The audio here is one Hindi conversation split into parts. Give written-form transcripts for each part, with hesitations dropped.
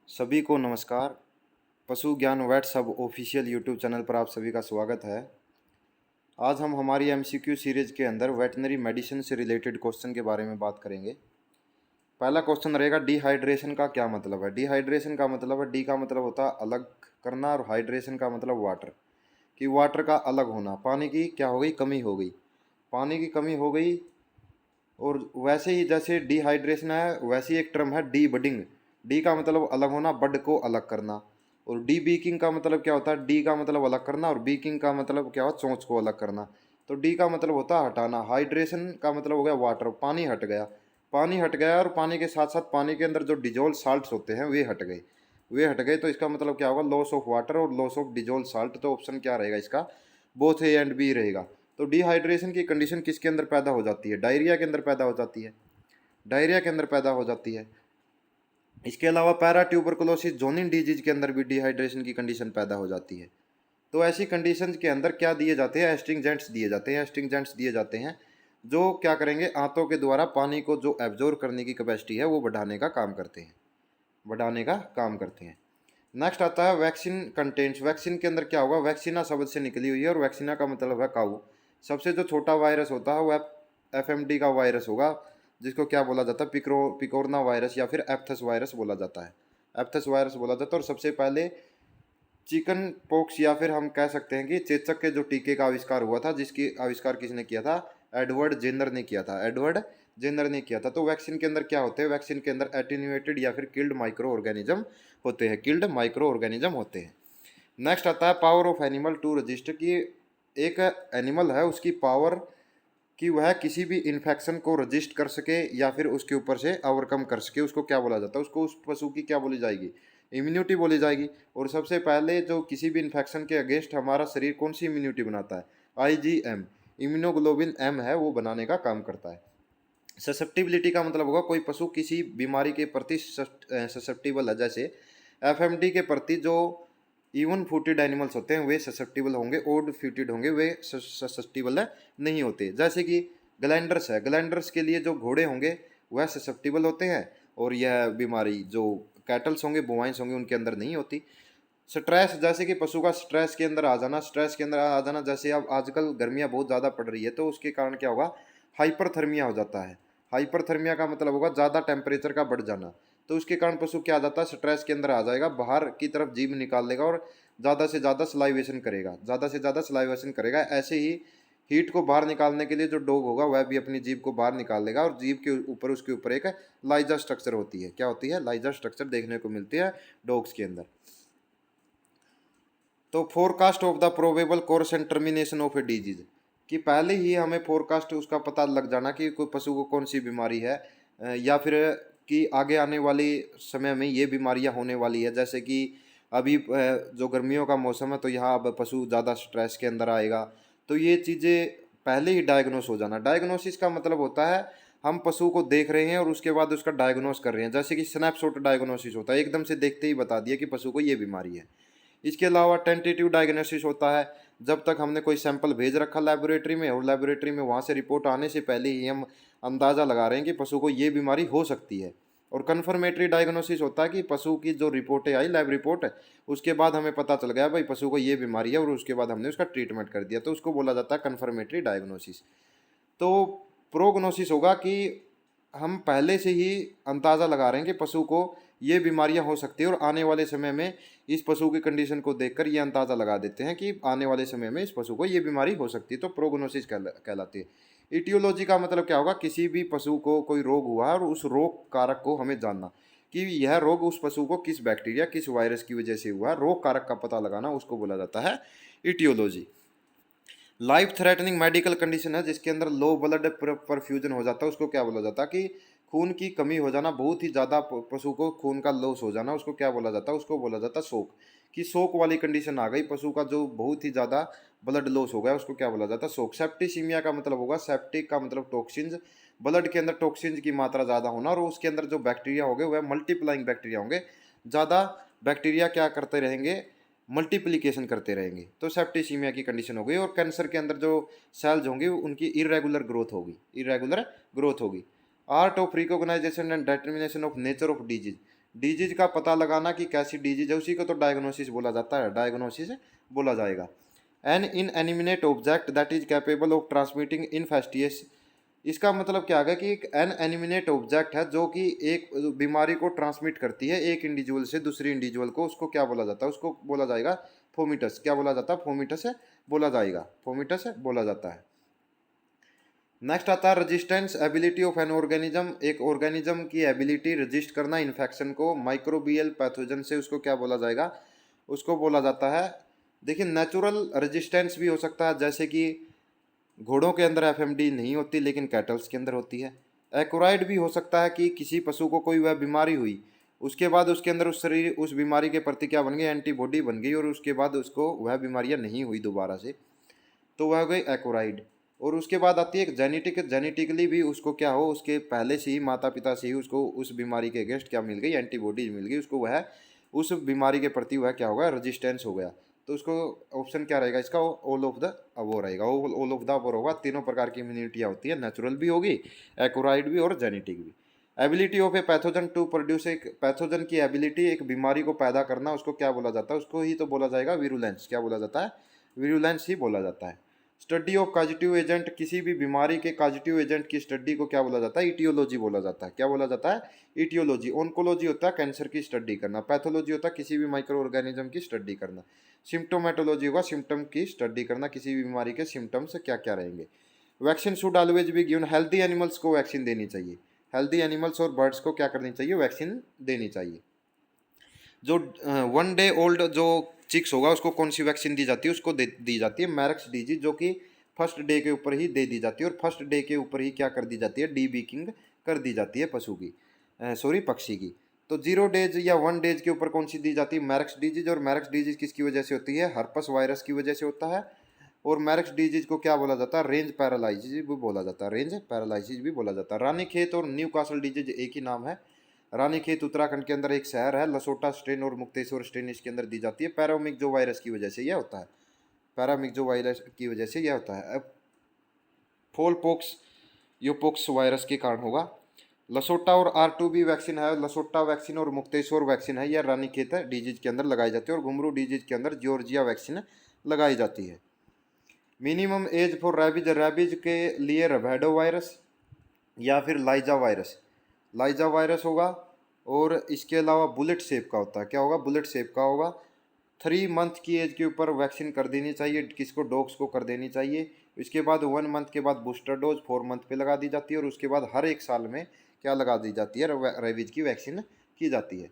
सभी को नमस्कार। पशु ज्ञान वेट सब ऑफिशियल यूट्यूब चैनल पर आप सभी का स्वागत है। आज हम हमारी एमसीक्यू सीरीज के अंदर वेटनरी मेडिसिन से रिलेटेड क्वेश्चन के बारे में बात करेंगे। पहला क्वेश्चन रहेगा, डिहाइड्रेशन का क्या मतलब है। डिहाइड्रेशन का मतलब है, डी का मतलब होता है अलग करना और हाइड्रेशन का मतलब वाटर, कि वाटर का अलग होना। पानी की क्या हो गई, कमी हो गई, पानी की कमी हो गई। और वैसे ही जैसे डिहाइड्रेशन है, वैसे ही एक टर्म है डी बडिंग। डी का मतलब अलग होना, बड को अलग करना। और डी बीकिंग का मतलब क्या होता है, डी का मतलब अलग करना और बीकिंग का मतलब क्या होता है, चोंच को अलग करना। तो डी का मतलब होता है हटाना। हाइड्रेशन का मतलब हो गया वाटर, पानी हट गया। पानी हट गया और पानी के साथ साथ पानी के अंदर जो डिजोल्व साल्ट्स होते हैं वे हट गए। वे हट गए तो इसका मतलब क्या होगा, लॉस ऑफ वाटर और लॉस ऑफ डिजोल्व साल्ट। तो ऑप्शन क्या रहेगा इसका, बोथ ए एंड बी रहेगा। तो डिहाइड्रेशन की कंडीशन किसके अंदर पैदा हो जाती है, डायरिया के अंदर पैदा हो जाती है। डायरिया के अंदर पैदा हो जाती है। इसके अलावा पैरा ट्यूबरकुलोसिस जोनिन डिजीज के अंदर भी डिहाइड्रेशन की कंडीशन पैदा हो जाती है। तो ऐसी कंडीशन के अंदर क्या दिए जाते हैं, एस्ट्रिंजेंट्स दिए जाते हैं। एस्ट्रिंजेंट्स दिए जाते हैं जो क्या करेंगे, आंतों के द्वारा पानी को जो एब्जॉर्ब करने की कैपेसिटी है वो बढ़ाने का काम करते हैं, बढ़ाने का काम करते हैं। नेक्स्ट आता है वैक्सीन कंटेंट्स। वैक्सीन के अंदर क्या होगा, वैक्सीना शब्द से निकली हुई है और वैक्सीना का मतलब है काऊ। सबसे जो छोटा वायरस होता है वह एफएमडी का वायरस होगा, जिसको क्या बोला जाता है, पिकोरना वायरस या फिर एप्थस वायरस बोला जाता है। एप्थस वायरस बोला जाता है। और सबसे पहले चिकन पॉक्स या फिर हम कह सकते हैं कि चेचक के जो टीके का आविष्कार हुआ था, जिसकी आविष्कार किसने किया था, एडवर्ड जेनर ने किया था। एडवर्ड जेनर ने किया था। तो वैक्सीन के अंदर क्या होते हैं, वैक्सीन के अंदर एटीन्यूएटेड या फिर किल्ड माइक्रो ऑर्गेनिज्म होते हैं, किल्ड माइक्रो ऑर्गेनिज्म होते हैं। नेक्स्ट आता है power of animal to resist, की एक एनिमल है उसकी पावर कि वह किसी भी इन्फेक्शन को रजिस्ट कर सके या फिर उसके ऊपर से ओवरकम कर सके, उसको क्या बोला जाता है, उसको उस पशु की क्या बोली जाएगी, इम्यूनिटी बोली जाएगी। और सबसे पहले जो किसी भी इन्फेक्शन के अगेंस्ट हमारा शरीर कौन सी इम्यूनिटी बनाता है, आईजीएम, इम्यूनोग्लोबिन एम है, वो बनाने का काम करता है। ससेप्टिबिलिटी का मतलब होगा कोई पशु किसी बीमारी के प्रति ससेप्टिबल है। जैसे एफएमडी के प्रति जो इवन फूटेड एनिमल्स होते हैं वे ससेप्टिबल होंगे, ओड फ्यूटेड होंगे वे ससेप्टिबल नहीं होते। जैसे कि ग्लैंडर्स है, ग्लैंडर्स के लिए जो घोड़े होंगे वह ससेप्टिबल होते हैं, और यह बीमारी जो कैटल्स होंगे, बोवाइंस होंगे, उनके अंदर नहीं होती। स्ट्रेस, जैसे कि पशु का स्ट्रेस के अंदर आ जाना, स्ट्रेस के अंदर आ जाना, जैसे अब आजकल गर्मियाँ बहुत ज़्यादा पड़ रही है तो उसके कारण क्या होगा, हाइपरथर्मिया हो जाता है। हाइपरथर्मिया का मतलब होगा ज़्यादा टेम्परेचर का बढ़ जाना। तो उसके कारण पशु क्या आ जाता है, स्ट्रेस के अंदर आ जाएगा, बाहर की तरफ जीभ निकाल लेगा और ज़्यादा से ज़्यादा सलाइवेशन करेगा, ज़्यादा से ज़्यादा सलाइवेशन करेगा। ऐसे ही हीट को बाहर निकालने के लिए जो डॉग होगा वह भी अपनी जीभ को बाहर निकाल लेगा, और जीभ के ऊपर उसके ऊपर एक लाइजा स्ट्रक्चर होती है। क्या होती है, लाइजा स्ट्रक्चर देखने को मिलती है डॉग्स के अंदर। तो forecast of the probable course and termination of a disease, कि पहले ही हमें फोरकास्ट उसका पता लग जाना कि कोई पशु को कौन सी बीमारी है, या फिर कि आगे आने वाली समय में ये बीमारियां होने वाली है। जैसे कि अभी जो गर्मियों का मौसम है तो यहाँ अब पशु ज़्यादा स्ट्रेस के अंदर आएगा। तो ये चीज़ें पहले ही डायग्नोस हो जाना। डायग्नोसिस का मतलब होता है हम पशु को देख रहे हैं और उसके बाद उसका डायग्नोस कर रहे हैं। जैसे कि स्नैपशॉट डायग्नोसिस होता है, एकदम से देखते ही बता दिया कि पशु को ये बीमारी है। इसके अलावा टेंटेटिव डायग्नोसिस होता है, जब तक हमने कोई सैंपल भेज रखा लेबोरेटरी में और लेबोरेटरी में वहाँ से रिपोर्ट आने से पहले ही हम अंदाज़ा लगा रहे हैं कि पशु को ये बीमारी हो सकती है। और कन्फर्मेटरी डायग्नोसिस होता है कि पशु की जो रिपोर्टें आई, लैब रिपोर्ट, उसके बाद हमें पता चल गया भाई पशु को ये बीमारी है और उसके बाद हमने उसका ट्रीटमेंट कर दिया, तो उसको बोला जाता है कन्फर्मेटरी डायग्नोसिस। तो प्रोग्नोसिस होगा कि हम पहले से ही अंदाज़ा लगा रहे हैं कि पशु को ये बीमारियां हो सकती है और आने वाले समय में इस पशु की कंडीशन को देखकर ये अंदाज़ा लगा देते हैं कि आने वाले समय में इस पशु को ये बीमारी हो सकती है। तो प्रोग्नोसिस कहलाती है। इटियोलॉजी का मतलब क्या होगा, किसी भी पशु को कोई रोग हुआ और उस रोग कारक को हमें जानना कि यह रोग उस पशु को किस बैक्टीरिया, किस वायरस की वजह से हुआ, रोग कारक का पता लगाना, उसको बोला जाता है aetiology. Life threatening medical condition है जिसके अंदर लो ब्लड परफ्यूजन हो जाता है, उसको क्या बोला जाता है, कि खून की कमी हो जाना, बहुत ही ज़्यादा पशु को खून का लॉस हो जाना, उसको क्या बोला जाता है, उसको बोला जाता है शोक। कि शोक वाली कंडीशन आ गई, पशु का जो बहुत ही ज़्यादा ब्लड लॉस हो गया, उसको क्या बोला जाता है, शोक। सेप्टिसीमिया का मतलब होगा, सेप्टिक का मतलब टॉक्सिन्स, ब्लड के अंदर टॉक्सिन्स की मात्रा ज़्यादा होना, और उसके अंदर जो बैक्टीरिया होंगे वह मल्टीप्लाइंग बैक्टीरिया होंगे, ज़्यादा बैक्टीरिया क्या करते रहेंगे, मल्टीप्लिकेशन करते रहेंगे। तो सेप्टिसीमिया की कंडीशन हो गई। और कैंसर के अंदर जो सेल्स होंगे उनकी इरेगुलर ग्रोथ होगी, इरेगुलर ग्रोथ होगी। Art of recognization and determination of nature of disease, disease का पता लगाना कि कैसी डिजीज है, उसी को तो डायग्नोसिस बोला जाता है, डायग्नोसिस बोला जाएगा। An inanimate object that is capable of transmitting infectious, इसका मतलब क्या है कि एक एन एनिमिनेट ऑब्जेक्ट है जो कि एक बीमारी को ट्रांसमिट करती है एक इंडिविजुअल से दूसरी इंडिविजुअल को, उसको क्या बोला जाता है, उसको बोला जाएगा फोमिटस। क्या बोला जाता है? फोमिटस बोला जाएगा, फोमिटस बोला जाता है। नेक्स्ट आता है resistance ability of an organism, एक ऑर्गेनिज्म की एबिलिटी रजिस्ट करना इन्फेक्शन को माइक्रोबियल पैथोजन से, उसको क्या बोला जाएगा, उसको बोला जाता है। देखिए नेचुरल रेजिस्टेंस भी हो सकता है, जैसे कि घोड़ों के अंदर एफएमडी नहीं होती लेकिन कैटल्स के अंदर होती है। एक्वायर्ड भी हो सकता है कि किसी पशु को कोई वह बीमारी हुई, उसके बाद उसके अंदर उस शरीर उस बीमारी के प्रति क्या बन गई, एंटीबॉडी बन गई, और उसके बाद उसको वह बीमारियां नहीं हुई दोबारा से, तो वह हो गई एक्वायर्ड। और उसके बाद आती है एक जेनेटिक, जेनेटिकली भी उसको क्या हो, उसके पहले से ही माता पिता से ही उसको उस बीमारी के अगेंस्ट क्या मिल गई, एंटीबॉडीज मिल गई, उसको वह उस बीमारी के प्रति वह क्या होगा, रेजिस्टेंस हो गया। तो उसको ऑप्शन क्या रहेगा इसका, ऑल ऑफ द अबो रहेगा, ऑल ऑफ द अबो होगा। तीनों प्रकार की इम्यूनिटियाँ होती है, नेचुरल भी होगी, एक्वायर्ड भी और जेनेटिक भी। Ability of a pathogen to produce, एक पैथोजन की एबिलिटी एक बीमारी को पैदा करना, उसको क्या बोला जाता है, उसको ही तो बोला जाएगा विरुलेंस। क्या बोला जाता है? विरुलेंस ही बोला जाता है। स्टडी ऑफ कॉजेटिव एजेंट, किसी भी बीमारी के कॉजेटिव एजेंट की स्टडी को क्या बोला जाता है, इटियोलॉजी बोला जाता है। क्या बोला जाता है? इटियोलॉजी। ओंकोलॉजी होता है कैंसर की स्टडी करना, पैथोलॉजी होता है किसी भी माइक्रो ऑर्गेनिज्म की स्टडी करना, सिम्टोमेटोलॉजी होगा सिम्टम की स्टडी करना, किसी भी बीमारी के सिम्टम्स क्या क्या रहेंगे। Vaccine should always be given, healthy animals को वैक्सीन देनी चाहिए, हेल्दी एनिमल्स और बर्ड्स को क्या करनी चाहिए, वैक्सीन देनी चाहिए। जो 1 डे ओल्ड जो चिक्स होगा उसको कौन सी वैक्सीन दी जाती है, उसको दी जाती है मैरक्स डीजी, जो कि फर्स्ट डे के ऊपर ही दे दी जाती है, और फर्स्ट डे के ऊपर ही क्या कर दी जाती है, डीबीकिंग कर दी जाती है पशु की, सॉरी पक्षी की। तो 0 डेज या 1 डेज के ऊपर कौन सी दी जाती है, मैरक्स डिजीज। और मैरक्स डिजीज किसकी वजह से होती है, हर्पस वायरस की वजह से होता है। और मैरक्स डिजीज को क्या बोला जाता है, रेंज पैरालाइसिस भी बोला जाता है, रेंज पैरालाइसिस भी बोला जाता है। रानीखेत और न्यू कासल डिजीज एक ही नाम है। रानीखेत उत्तराखंड के अंदर एक शहर है, लसोटा स्ट्रेन और मुक्तेश्वर स्ट्रेन इसके अंदर दी जाती है, पैरामिक्जो वायरस की वजह से यह होता है, पैरामिक्जो वायरस की वजह से यह होता है। अब फोल पोक्स योपोक्स वायरस के कारण होगा। लसोटा और R2B वैक्सीन है, लसोटा वैक्सीन और मुक्तेश्वर वैक्सीन है, यह रानीखेत डिजीज के अंदर लगाई जाती है, और घुंगरू डिजीज के अंदर जॉर्जिया वैक्सीन लगाई जाती है। Minimum age for rabies, rabies के लिए रबैडो वायरस या फिर लाइजा वायरस, लाइजा वायरस होगा। और इसके अलावा बुलेट शेप का होता है, क्या होगा, बुलेट शेप का होगा। 3 मंथ की एज के ऊपर वैक्सीन कर देनी चाहिए, किसको, डॉग्स को कर देनी चाहिए। इसके बाद 1 मंथ के बाद बूस्टर डोज 4 मंथ पे लगा दी जाती है, और उसके बाद हर 1 साल में क्या लगा दी जाती है, रेबीज की वैक्सीन की जाती है।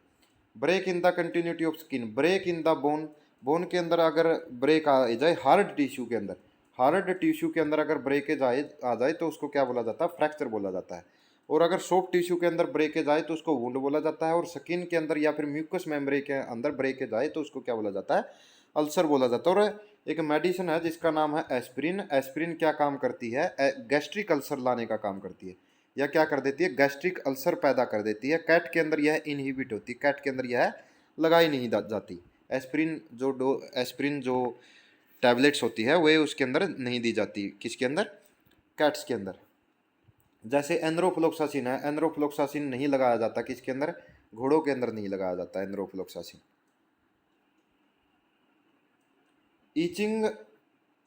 Break in the continuity of skin, break in the bone, bone के अंदर अगर ब्रेक आ जाए, हार्ड टिश्यू के अंदर, हार्ड टिश्यू के अंदर अगर ब्रेकेज आ जाए तो उसको क्या बोला जाता है, फ्रैक्चर बोला जाता है। और अगर सॉफ्ट टिश्यू के अंदर ब्रेकेज आए तो उसको वुंड बोला जाता है, और स्किन के अंदर या फिर म्यूकस मेम्ब्रेन के अंदर ब्रेकेज आए तो उसको क्या बोला जाता है, अल्सर बोला जाता है। और एक मेडिसिन है जिसका नाम है एस्पिरिन, एस्पिरिन क्या काम करती है, गैस्ट्रिक अल्सर लाने का काम करती है, या क्या कर देती है, गैस्ट्रिक अल्सर पैदा कर देती है। कैट के अंदर यह इनहिबिट होती है, कैट के अंदर यह लगाई नहीं जाती। एस्पिरिन एस्पिरिन जो टैबलेट्स होती है वे उसके अंदर नहीं दी जाती, किसके अंदर, कैट्स के अंदर। जैसे एंड्रोफ्लोक्सासिन है, एंड्रोफ्लोक्सासिन नहीं लगाया जाता, किसके अंदर, घोड़ों के अंदर नहीं लगाया जाता enrofloxacin. Itching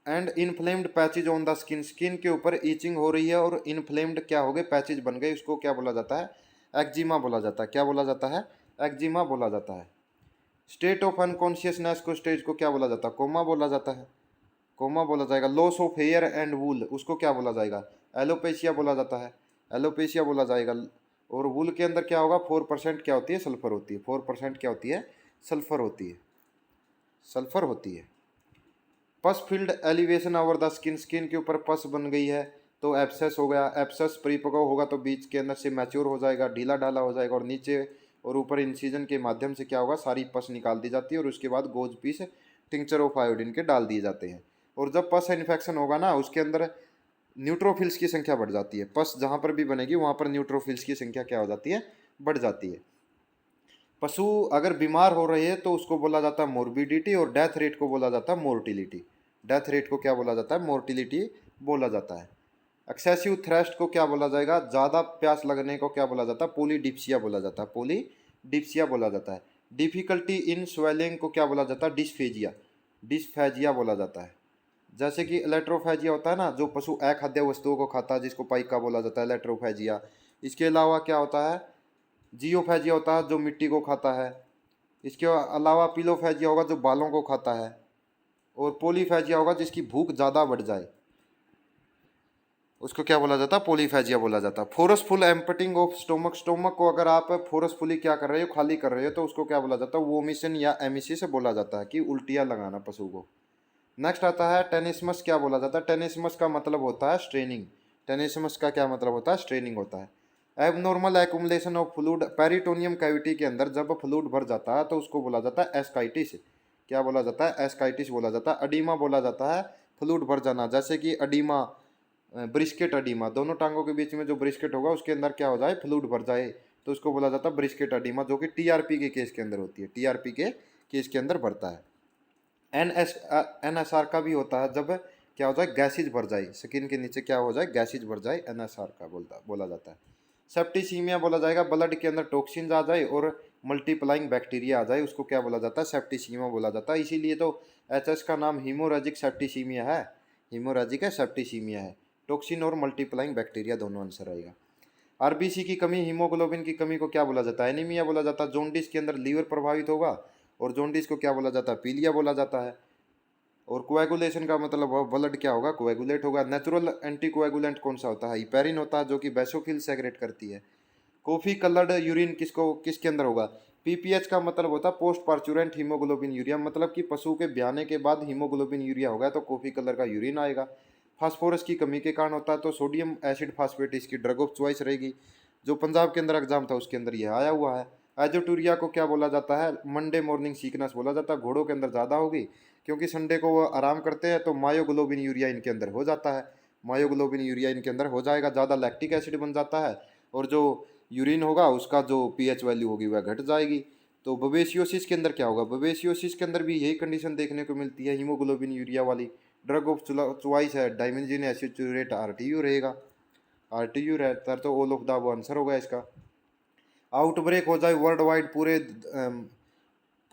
and inflamed patches on the skin, skin के ऊपर ईचिंग हो रही है और इन्फ्लेम्ड क्या हो गए, पैचेज बन गए, उसको क्या बोला जाता है, एक्जिमा बोला जाता है। क्या बोला जाता है, एक्जिमा बोला जाता है। स्टेट ऑफ अनकॉन्शियसनेस को, स्टेज को क्या बोला जाता है, कोमा बोला जाता है, कोमा बोला जाएगा। Loss of hair and wool, उसको क्या बोला जाएगा, एलोपेशिया बोला जाता है, एलोपेशिया बोला जाएगा। और वूल के अंदर क्या होगा, 4% क्या होती है, सल्फर होती है, 4% क्या होती है, सल्फर होती है, सल्फर होती है। पस field elevation over the skin, skin के ऊपर पस बन गई है तो एब्सेस हो गया, एब्सेस परिपक्व होगा तो बीच के अंदर से मैच्योर हो जाएगा, ढीला ढाला हो जाएगा, और नीचे और ऊपर इंसिजन के माध्यम से क्या होगा, सारी पस निकाल दी जाती है, और उसके बाद gauze piece tincture of iodine के डाल दिए जाते हैं। और जब पस इन्फेक्शन होगा ना, उसके अंदर न्यूट्रोफिल्स की संख्या बढ़ जाती है, पस जहाँ पर भी बनेगी वहाँ पर न्यूट्रोफिल्स की संख्या क्या हो जाती है, बढ़ जाती है। पशु अगर बीमार हो रहे हैं तो उसको बोला जाता है मोर्बिडिटी, और डेथ रेट को बोला जाता है मोर्टिलिटी। डेथ रेट को क्या बोला जाता है, मोर्टिलिटी बोला जाता है। एक्सेसिव थ्रस्ट को क्या बोला जाएगा, ज़्यादा प्यास लगने को क्या बोला जाता है, पोलीडिप्सिया बोला जाता है, पोलीडिप्सिया डिप्सिया बोला जाता है। डिफिकल्टी इन स्वेलिंग को क्या बोला जाता है? डिस्फेजिया, डिस्फेजिया बोला जाता है। जैसे कि इलेक्ट्रोफेजिया होता है ना, जो पशु अखाद्य वस्तुओं को खाता है, जिसको पाइका बोला जाता है, इलेक्ट्रोफेजिया। इसके अलावा क्या होता है? जियोफेजिया होता है, जो मिट्टी को खाता है। इसके अलावा पिलोफेजिया होगा, जो बालों को खाता है। और पोलीफेजिया होगा, जिसकी भूख ज़्यादा बढ़ जाए, उसको क्या बोला जाता है? पोलीफेजिया बोला जाता है। Forceful emptying of stomach, stomach को अगर आप फोर्सफुली क्या कर रहे हो? खाली कर रहे हो, तो उसको क्या बोला जाता है? वोमिशन या एमिसिस बोला जाता है, कि उल्टियाँ लगाना पशु को। नेक्स्ट आता है टेनिस्मस। क्या बोला जाता है? टेनिस्मस का मतलब होता है स्ट्रेनिंग। टेनिस्मस का क्या मतलब होता है? स्ट्रेनिंग होता है। Abnormal accumulation of fluid peritoneum cavity के अंदर जब फ्लूइड भर जाता है, तो उसको बोला जाता है एस्काइटिस। क्या बोला जाता है? एस्काइटिस बोला जाता है। अडीमा बोला जाता है फ्लूइड भर जाना, जैसे कि अडीमा, ब्रिस्केट अडीमा, दोनों टांगों के बीच में जो ब्रिस्केट होगा उसके अंदर क्या हो जाए? फ्लूइड भर जाए, तो उसको बोला जाता है ब्रिस्केट अडीमा, जो कि टीआरपी के केस के अंदर होती है। टीआरपी के केस के अंदर भरता है। एनएसआर का भी होता है, जब क्या हो जाए? गैसेज भर जाए, स्किन के नीचे क्या हो जाए? गैसेज भर जाए, एनएसआर का बोला जाता है। सेप्टिसीमिया बोला जाएगा, ब्लड के अंदर टॉक्सिन्स आ जाए और मल्टीप्लाइंग बैक्टीरिया आ जाए, उसको क्या बोला जाता है? सेप्टिसीमिया बोला जाता है। इसीलिए तो एचएस का नाम हीमोरेजिक सेप्टिसीमिया है। हीमोरेजिक है, सेप्टिसीमिया है। टॉक्सिन और मल्टीप्लाइंग बैक्टीरिया दोनों आंसर आएगा। आरबीसी की कमी, हीमोग्लोबिन की कमी को क्या बोला जाता है? एनीमिया बोला जाता है। जॉन्डिस के अंदर लीवर प्रभावित होगा, और जॉन्डिस को क्या बोला जाता है? पीलिया बोला जाता है। और कोएगुलेशन का मतलब ब्लड क्या होगा? कोएगुलेट होगा। नेचुरल एंटी कोएगुलेंट कौन सा होता है? हिपेरिन होता है, जो कि बेसोफिल सेक्रेट करती है। कॉफी कलर्ड यूरिन किसके अंदर होगा? पीपीएच का मतलब होता है पोस्ट पार्चुरेंट हीमोग्लोबिन यूरिया, मतलब कि पशु के ब्याने के बाद हीमोग्लोबिन यूरिया होगा, तो कॉफी कलर का यूरिन आएगा। फास्फोरस की कमी के कारण होता है, तो सोडियम एसिड फास्फेट इसकी ड्रग ऑफ चॉइस रहेगी। जो पंजाब के अंदर एग्जाम था उसके अंदर यह आया हुआ है। एजोटूरिया को क्या बोला जाता है? मंडे मॉर्निंग सीकनेस बोला जाता है। घोड़ों के अंदर ज़्यादा होगी, क्योंकि संडे को वो आराम करते हैं, तो मायोग्लोबिन यूरिया इनके अंदर हो जाता है। मायोग्लोबिन यूरिया इनके अंदर हो जाएगा, ज़्यादा लैक्टिक एसिड बन जाता है, और जो यूरिन होगा उसका जो पीएच वैल्यू होगी वह घट जाएगी। तो बवेसियोसिस के अंदर क्या होगा? बवेसियोसिस के अंदर भी यही कंडीशन देखने को मिलती है, हीमोग्लोबिन यूरिया वाली। ड्रग ऑफ चॉइस है डाइमेंजिन एसिचुरेट आरटीयू रहेगा। आरटीयू रहता है, तो ऑल ऑफ द वो आंसर होगा इसका। आउटब्रेक हो जाए वर्ल्ड वाइड,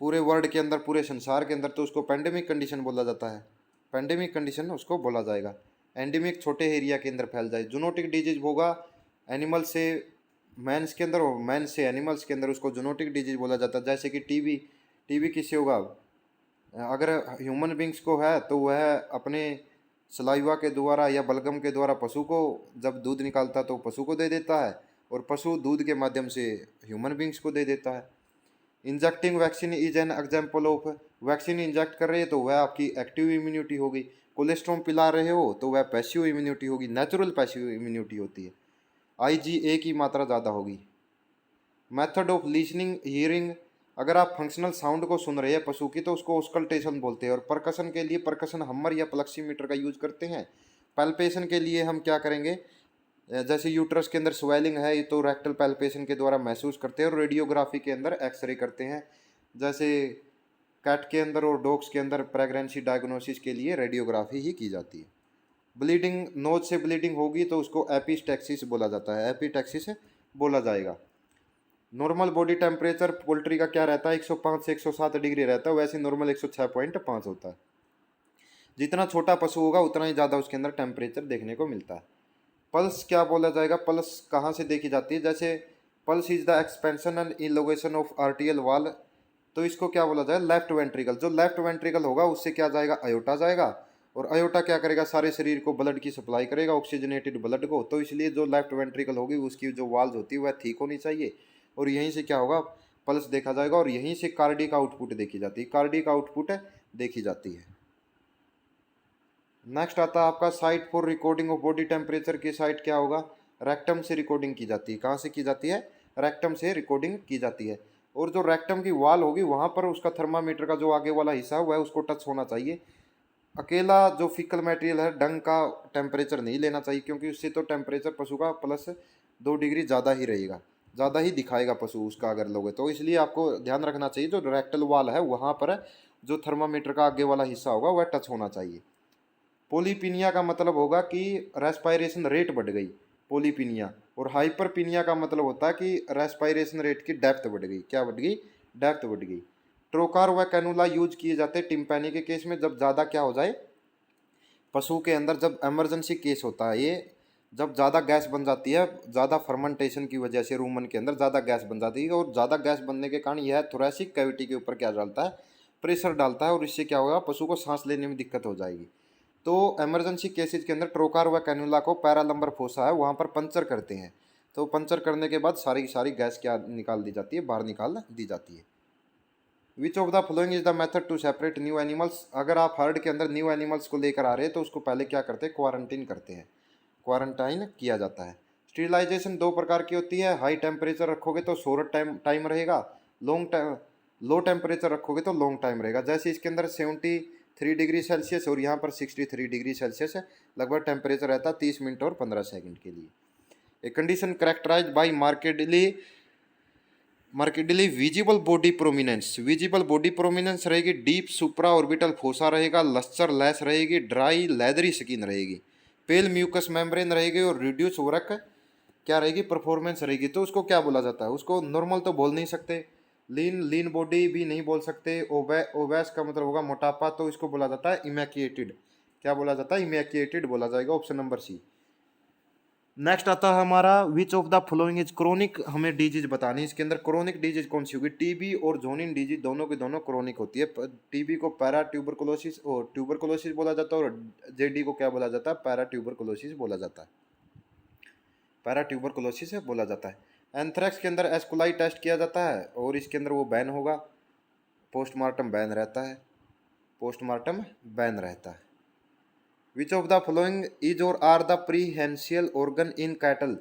पूरे वर्ल्ड के अंदर, पूरे संसार के अंदर, तो उसको पेंडेमिक कंडीशन बोला जाता है। पेंडेमिक कंडीशन उसको बोला जाएगा। एंडेमिक छोटे एरिया के अंदर फैल जाए। जूनोटिक डिजीज होगा एनिमल से मैंस के अंदर, और मैन से एनिमल्स के अंदर, उसको जूनोटिक डिजीज बोला जाता है। जैसे कि टीबी, टीबी किससे होगा? अगर ह्यूमन बींग्स को है, तो वह अपने सलाइवा के द्वारा या बलगम के द्वारा पशु को, जब दूध निकालता है तो पशु को दे देता है, और पशु दूध के माध्यम से ह्यूमन बींग्स को दे देता है। Injecting vaccine is an example of, vaccine inject कर रहे हैं तो वह आपकी एक्टिव इम्यूनिटी होगी। कोलेस्ट्रॉम पिला रहे हो तो वह पैसिव इम्यूनिटी होगी, नेचुरल पैसिव इम्यूनिटी होती है। आईजीए की मात्रा ज़्यादा होगी। मेथड ऑफ लिसनिंग हियरिंग, अगर आप फंक्शनल साउंड को सुन रहे हैं पशु की, तो उसको ऑस्कल्टेशन बोलते हैं। और परकशन के लिए परकशन हम्मर या प्लक्सीमीटर का यूज करते हैं। पैल्पेशन के लिए हम क्या करेंगे? जैसे यूट्रस के अंदर स्वेलिंग है, तो रेक्टल पैल्पेशन के द्वारा महसूस करते हैं। और रेडियोग्राफी के अंदर एक्सरे करते हैं। जैसे कैट के अंदर और डॉग्स के अंदर प्रेगनेंसी डायग्नोसिस के लिए रेडियोग्राफी ही की जाती है। ब्लीडिंग, नोज से ब्लीडिंग होगी तो उसको एपिस्टैक्सिस बोला जाता है, एपिटैक्सिस बोला जाएगा। नॉर्मल बॉडी टेम्परेचर पोल्ट्री का क्या रहता है? 105 से 107 डिग्री रहता है, वैसे नॉर्मल 106.5 होता है। जितना छोटा पशु होगा उतना ही ज़्यादा उसके अंदर टेम्परेचर देखने को मिलता है। पल्स क्या बोला जाएगा? पल्स कहाँ से देखी जाती है? जैसे pulse is the expansion and elongation of arterial wall, तो इसको क्या बोला जाए? Left ventricle. जो लेफ्ट वेंट्रिकल होगा उससे क्या जाएगा? अयोटा जाएगा, और अयोटा क्या करेगा? सारे शरीर को ब्लड की सप्लाई करेगा, ऑक्सीजनेटेड ब्लड को। तो इसलिए जो लेफ्ट वेंट्रिकल होगी उसकी जो वाल्स होती है वह ठीक होनी चाहिए, और यहीं से क्या होगा? पल्स देखा जाएगा, और यहीं से कार्डिक आउटपुट देखी जाती है, कार्डिक आउटपुट देखी जाती है। नेक्स्ट आता है आपका site for recording of body temperature की साइट क्या होगा? रेक्टम से रिकॉर्डिंग की जाती है। कहाँ से की जाती है? रेक्टम से रिकॉर्डिंग की जाती है। और जो रेक्टम की वाल होगी वहाँ पर उसका थर्मामीटर का जो आगे वाला हिस्सा है वह उसको टच होना चाहिए। अकेला जो फिकल मटेरियल है डंग का टेम्परेचर नहीं लेना चाहिए, क्योंकि उससे तो टेम्परेचर पशु का +2 डिग्री ज़्यादा ही रहेगा, ज़्यादा ही दिखाएगा पशु उसका अगर लोगे तो। इसलिए आपको ध्यान रखना चाहिए जो रेक्टल वाल है वहाँ पर जो थर्मामीटर का आगे वाला हिस्सा होगा वह टच होना चाहिए। पोलीपीनिया का मतलब होगा कि रेस्पायरेशन रेट बढ़ गई। पोलीपीनिया, और हाइपरपीनिया का मतलब होता है कि रेस्पिरेशन रेट की डेप्थ बढ़ गई। क्या बढ़ गई? डेप्थ बढ़ गई। ट्रोकार व कैनुला यूज किए जाते हैं टिम्पैनी के केस में, जब ज़्यादा क्या हो जाए पशु के अंदर, जब इमरजेंसी केस होता है ये, जब ज़्यादा गैस बन जाती है, ज़्यादा फर्मेंटेशन की वजह से रूमन के अंदर ज़्यादा गैस बन जाती है, और ज़्यादा गैस बनने के कारण यह थोरेसिक कैविटी के ऊपर क्या डालता है? प्रेशर डालता है, और इससे क्या होगा? पशु को सांस लेने में दिक्कत हो जाएगी। तो इमरजेंसी केसेज के अंदर ट्रोकार व कैनुला को पैरालंबर फोसा है वहाँ पर पंचर करते हैं। तो पंचर करने के बाद सारी की सारी गैस क्या निकाल दी जाती है? बाहर निकाल दी जाती है। Which of the following is the method to separate new animals? अगर आप हर्ड के अंदर न्यू एनिमल्स को लेकर आ रहे हैं तो उसको पहले क्या करते हैं? क्वारंटीन करते हैं, क्वारंटाइन किया जाता है। स्टीरिलाइजेशन दो प्रकार की होती है। हाई टेम्परेचर रखोगे तो शॉर्ट टाइम रहेगा, लॉन्ग टाइम लो टेम्परेचर रखोगे तो लॉन्ग टाइम रहेगा। जैसे इसके अंदर 73 डिग्री सेल्सियस और यहाँ पर 63 डिग्री सेल्सियस है, लगभग टेम्परेचर रहता है 30 मिनट और 15 सेकंड के लिए। A condition characterised by markedly visible body prominence. Visible body prominence रहेगी, डीप सुप्रा ऑर्बिटल फोसा रहेगा, लस्चर लेस रहेगी, ड्राई लेदरी स्किन रहेगी, पेल म्यूकस मेम्ब्रेन रहेगी, और रिड्यूस ओरक क्या रहेगी? परफॉर्मेंस रहेगी। तो उसको क्या बोला जाता है? उसको नॉर्मल तो बोल नहीं सकते, लीन बॉडी भी नहीं बोल सकते, ओबेस का मतलब होगा मोटापा, तो इसको बोला जाता है इमैक्युएटेड। क्या बोला जाता है? इमैक्युएटेड बोला जाएगा, ऑप्शन नंबर सी। नेक्स्ट आता है हमारा विच of the following is chronic. हमें डिजीज बतानी है इसके अंदर। क्रोनिक डिजीज कौन सी होगी? टीबी और जोनिन डिजीज दोनों के दोनों क्रोनिक होती है। टीबी को पैरा ट्यूबरकुलोसिस और ट्यूबरकुलोसिस बोला जाता है, और जेडी को क्या बोला जाता है? पैरा ट्यूबरकुलोसिस बोला जाता है, पैरा ट्यूबरकुलोसिस बोला जाता है। एंथ्रेक्स के अंदर एस्कोलाई टेस्ट किया जाता है, और इसके अंदर वो बैन होगा, पोस्टमार्टम बैन रहता है, पोस्टमार्टम बैन रहता है। Which of the following is और are the prehensile organ in cattle?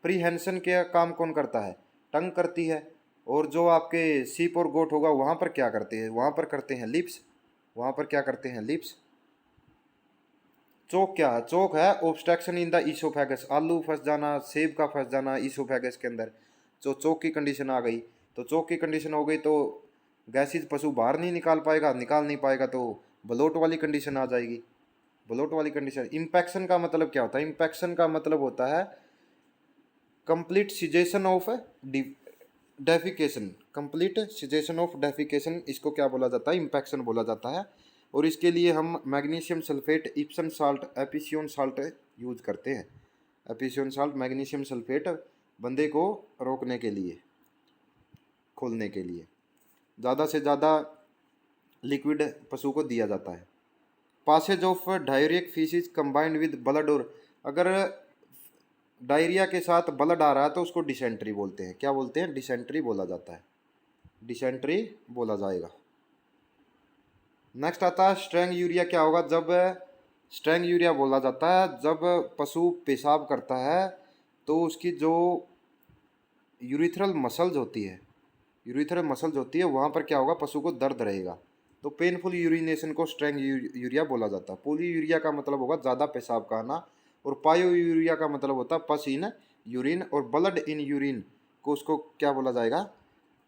Prehension के काम कौन करता है? टंग करती है। और जो आपके सीप और गोट होगा वहाँ पर क्या करते हैं? वहाँ पर करते हैं लिप्स, वहाँ पर क्या करते हैं? लिप्स। चोक क्या है? चोक है ऑब्स्ट्रक्शन इन द ईसोफेगस, आलू फंस जाना, सेब का फंस जाना ईसोफेगस के अंदर। जो चोक की कंडीशन आ गई, तो चोक की कंडीशन हो गई तो गैसेज पशु बाहर नहीं निकाल पाएगा, निकाल नहीं पाएगा तो ब्लोट वाली कंडीशन आ जाएगी, ब्लोट वाली कंडीशन। इम्पैक्शन का मतलब क्या होता है? इम्पैक्शन का मतलब होता है complete caseation of defecation, complete caseation of defecation, इसको क्या बोला जाता है? इम्पैक्शन बोला जाता है। और इसके लिए हम मैग्नीशियम सल्फेट, इप्सम साल्ट, एपिसियोन साल्ट यूज करते हैं। एपिसियोन साल्ट, मैग्नीशियम सल्फेट बंदे को रोकने के लिए, खोलने के लिए ज़्यादा से ज़्यादा लिक्विड पशु को दिया जाता है। Passage of diarrhoeic faeces combined with blood, और अगर डायरिया के साथ ब्लड आ रहा है तो उसको डिसेंट्री बोलते हैं। क्या बोलते हैं? डिसेंट्री बोला जाता है, डिसेंट्री बोला जाएगा। नेक्स्ट आता है स्ट्रेंग यूरिया। क्या होगा? जब स्ट्रेंग यूरिया बोला जाता है जब पशु पेशाब करता है तो उसकी जो यूरिथ्रल मसल्स होती है, यूरिथ्रल मसल्स होती है वहाँ पर क्या होगा? पशु को दर्द रहेगा, तो पेनफुल यूरिनेशन को स्ट्रेंग यूरिया बोला जाता है। पोली यूरिया का मतलब होगा ज़्यादा पेशाब का आना, और पायो यूरिया का मतलब होता है पस इन यूरिन, और ब्लड इन यूरिन को उसको क्या बोला जाएगा?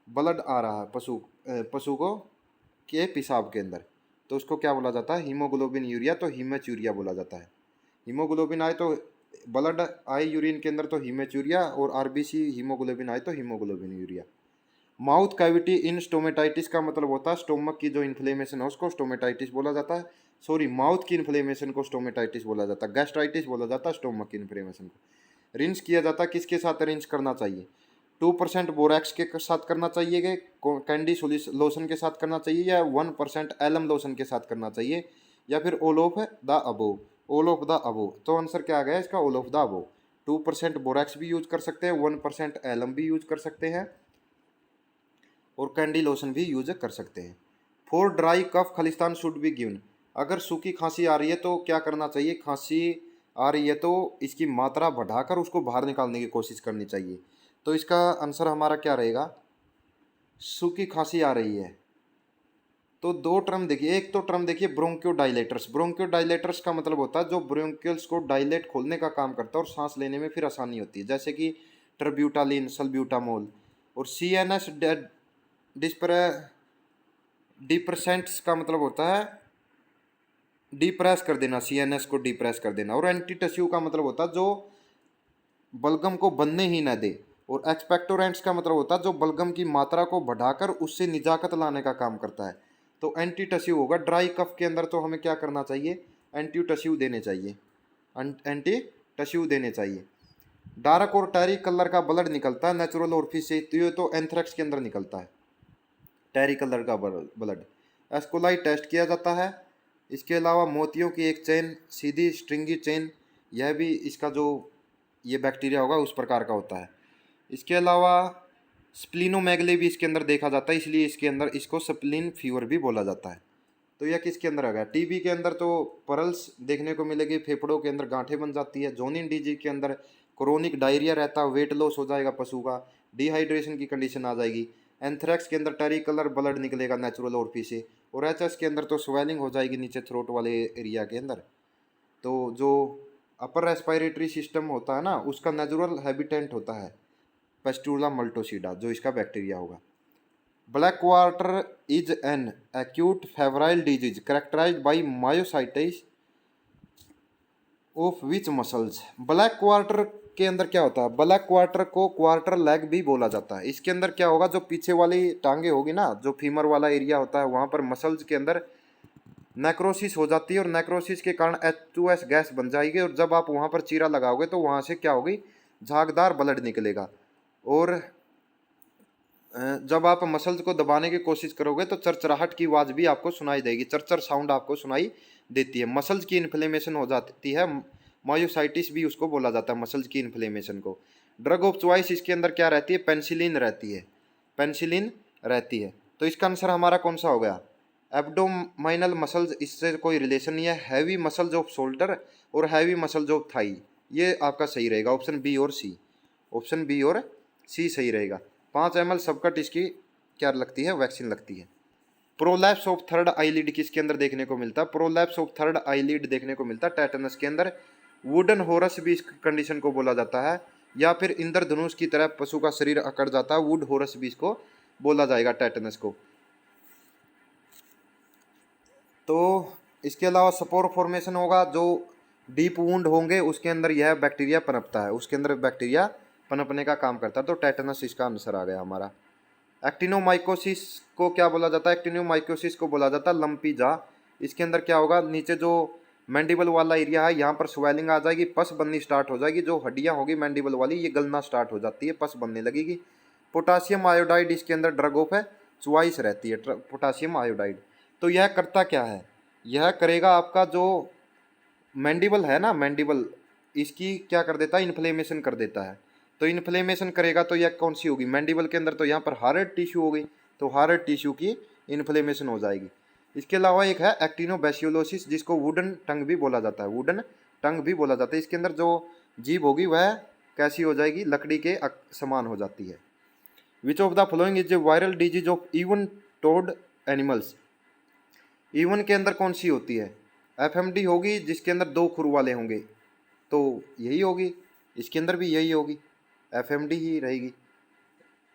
ब्लड आ रहा है पशु को के पेशाब के अंदर, तो उसको क्या बोला जाता है? हीमोग्लोबिन यूरिया, तो हीमेचूरिया बोला जाता है। हीमोग्लोबिन आए तो ब्लड आए यूरिन के अंदर तो हीमेचूरिया, और आरबीसी हीमोग्लोबिन आए तो haemoglobin urea. Mouth cavity in stomatitis का मतलब होता है स्टोमक की जो इन्फ्लेमेशन है उसको स्टोमेटाइटिस बोला जाता है। सॉरी, माउथ की इन्फ्लेमेशन को स्टोमेटाइटिस बोला जाता है, गैस्ट्राइटिस बोला जाता है स्टोमक की इन्फ्लेमेशन को। रिंस किया जाता है, किसके साथ रिंस करना चाहिए? 2% बोरैक्स के साथ करना चाहिए, कैंडी लोशन के साथ करना चाहिए, या 1% एलम लोशन के साथ करना चाहिए, या फिर all of the above? All of the above. तो आंसर क्या आ गया इसका? All of the above. 2% borax भी यूज कर सकते हैं, 1% एलम भी यूज कर सकते हैं, और कैंडी लोशन भी यूज कर सकते हैं। For dry cough Khalistan should be given. अगर सूखी खांसी आ रही है तो क्या करना चाहिए? खांसी आ रही है तो इसकी मात्रा बढ़ाकर उसको बाहर निकालने की कोशिश करनी चाहिए। तो इसका आंसर हमारा क्या रहेगा? सूखी खांसी आ रही है तो दो टर्म देखिए, एक तो टर्म देखिए ब्रोंकियोडाइलेटर्स। ब्रोंकियोडाइलेटर्स का मतलब होता है जो ब्रोंकियल्स को डायलेट खोलने का काम करता है और सांस लेने में फिर आसानी होती है, जैसे कि ट्रब्यूटालिन, सल्ब्यूटामोल। और सी एन एस डिप्रेसेंट्स का मतलब होता है डिप्रेस कर देना, सीएनएस को डिप्रेस कर देना। और एंटी टिश्यू का मतलब होता है जो बलगम को बनने ही न दे। और एक्सपेक्टोरेंट्स का मतलब होता है जो बलगम की मात्रा को बढ़ाकर उससे निजाकत लाने का काम करता है। तो एंटी टस्यू होगा। ड्राई कफ के अंदर तो हमें क्या करना चाहिए, एंटी टस्यू देने चाहिए, एंटी टस्यू देने चाहिए। डार्क और टैरी कलर का ब्लड निकलता है नेचुरल ऑरिफिस से, तो ये तो एंथ्रेक्स के अंदर निकलता है टैरी कलर का ब्लड। एस्कोलाई टेस्ट किया जाता है। इसके अलावा मोतियों की एक चेन, सीधी स्ट्रिंगी चेन, यह भी इसका जो ये बैक्टीरिया होगा उस प्रकार का होता है। इसके अलावा स्प्लिनोमेगले भी इसके अंदर देखा जाता है, इसलिए इसके अंदर इसको स्प्लिन फीवर भी बोला जाता है। तो यह किसके अंदर आ गया, टीबी के अंदर तो परल्स देखने को मिलेगी, फेफड़ों के अंदर गांठें बन जाती है। जोनिन डीजी के अंदर क्रोनिक डायरिया रहता है, वेट लॉस हो जाएगा पशु का, डिहाइड्रेशन की कंडीशन आ जाएगी। एंथ्रैक्स के अंदर टेरी कलर ब्लड निकलेगा नेचुरल ऑरिफिस से। और एचएस के अंदर तो स्वेलिंग हो जाएगी नीचे थ्रोट वाले एरिया के अंदर। तो जो अपर रेस्पिरेटरी सिस्टम होता है ना, उसका नेचुरल हैबिटेंट होता है पेस्टुला मल्टोसिडा, जो इसका बैक्टीरिया होगा। Black water is an acute febrile disease characterised by myositis of which muscles. Black water के अंदर क्या होता है, ब्लैक वाटर को क्वार्टर लेग भी बोला जाता है। इसके अंदर क्या होगा, जो पीछे वाली टांगे होगी ना, जो फीमर वाला एरिया होता है, वहाँ पर मसल्स के अंदर नेक्रोसिस हो जाती है और नेक्रोसिस के कारण H2S गैस बन जाएगी। और जब आप वहाँ पर चीरा लगाओगे तो वहाँ से क्या होगी, झागदार ब्लड निकलेगा। और जब आप मसल्स को दबाने की कोशिश करोगे तो चरचराहट की आवाज़ भी आपको सुनाई देगी, चरचर साउंड आपको सुनाई देती है। मसल्स की इन्फ्लेमेशन हो जाती है, मायोसाइटिस भी उसको बोला जाता है, मसल्स की इन्फ्लेमेशन को। ड्रग ऑफ चॉइस इसके अंदर क्या रहती है, पेनिसिलिन रहती है, पेनिसिलिन रहती है। तो इसका आंसर हमारा कौन सा हो गया, एब्डोमाइनल मसल्स, इससे कोई रिलेशन नहीं है। हैवी मसल्स ऑफ शोल्डर और हैवी मसल्स ऑफ थाई, ये आपका सही रहेगा, ऑप्शन बी और सी, ऑप्शन बी और सी सही रहेगा। 5 ml सबकट इसकी क्या लगती है, वैक्सीन लगती है। प्रोलैप्स ऑफ थर्ड आईलिड किसके अंदर देखने को मिलता है, प्रोलैप्स ऑफ थर्ड आईलिड देखने को मिलता है टेटनस के अंदर। वुडन हॉरस भी इस कंडीशन को बोला जाता है, या फिर इंद्रधनुष की तरह पशु का शरीर अकड़ जाता है, वुड हॉरस भी इसको बोला जाएगा टेटनस को। तो इसके अलावा स्पोर फॉर्मेशन होगा, जो डीप वुंड होंगे उसके अंदर यह बैक्टीरिया पनपता है, उसके अंदर बैक्टीरिया पनपने का काम करता है। तो टेटनस इसका आंसर आ गया हमारा। एक्टिनोमाइकोसिस को क्या बोला जाता है, एक्टिनोमाइकोसिस को बोला जाता है लंपी जा। इसके अंदर क्या होगा, नीचे जो मैंडिबल वाला एरिया है यहाँ पर स्वेलिंग आ जाएगी, पस बननी स्टार्ट हो जाएगी, जो हड्डियाँ होगी मैंडिबल वाली ये गलना स्टार्ट हो जाती है, पस बनने लगेगी। पोटासियम आयोडाइड इसके अंदर ड्रग ऑफ है चॉइस रहती है, पोटासियम आयोडाइड। तो यह करता क्या है, यह करेगा आपका जो मैंडिबल है ना, मैंडिबल इसकी क्या कर देता है, इन्फ्लेमेशन कर देता है। तो इन्फ्लेमेशन करेगा तो यह कौन सी होगी, मैंडिबल के अंदर तो यहाँ पर हार्ड टिश्यू हो गई, तो हार्ड टिश्यू की इन्फ्लेमेशन हो जाएगी। इसके अलावा एक है एक्टिनोबैसियोलोसिस, जिसको वुडन टंग भी बोला जाता है, वुडन टंग भी बोला जाता है। इसके अंदर जो जीभ होगी वह कैसी हो जाएगी, लकड़ी के समान हो जाती है। Which of the following is a viral disease of even toed animals. Even के अंदर कौन सी होती है, एफएमडी होगी, जिसके अंदर 2 खुर वाले होंगे, तो यही होगी, इसके अंदर भी यही होगी, एफएमडी ही रहेगी।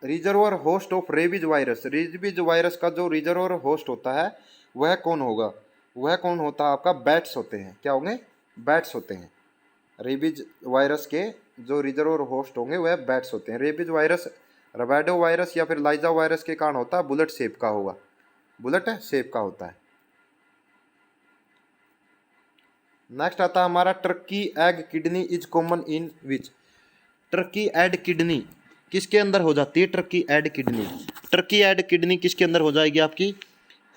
Reservoir host of rabies virus, rabies virus का जो रिजर्वर होस्ट होता है वह कौन होगा, वह कौन होता है आपका, बैट्स होते हैं। क्या होंगे, बैट्स होते हैं। रेबीज वायरस के जो रिजर्वर होस्ट होंगे वह बैट्स होते हैं। रेबीज वायरस रबैडो वायरस या फिर लाइजा वायरस के कारण होता है, बुलेट शेप का होगा, बुलेट शेप का होता है। नेक्स्ट आता है हमारा turkey egg kidney is common in which. Turkey egg kidney किसके अंदर हो जाती है, turkey egg kidney, turkey egg kidney किसके अंदर हो जाएगी आपकी,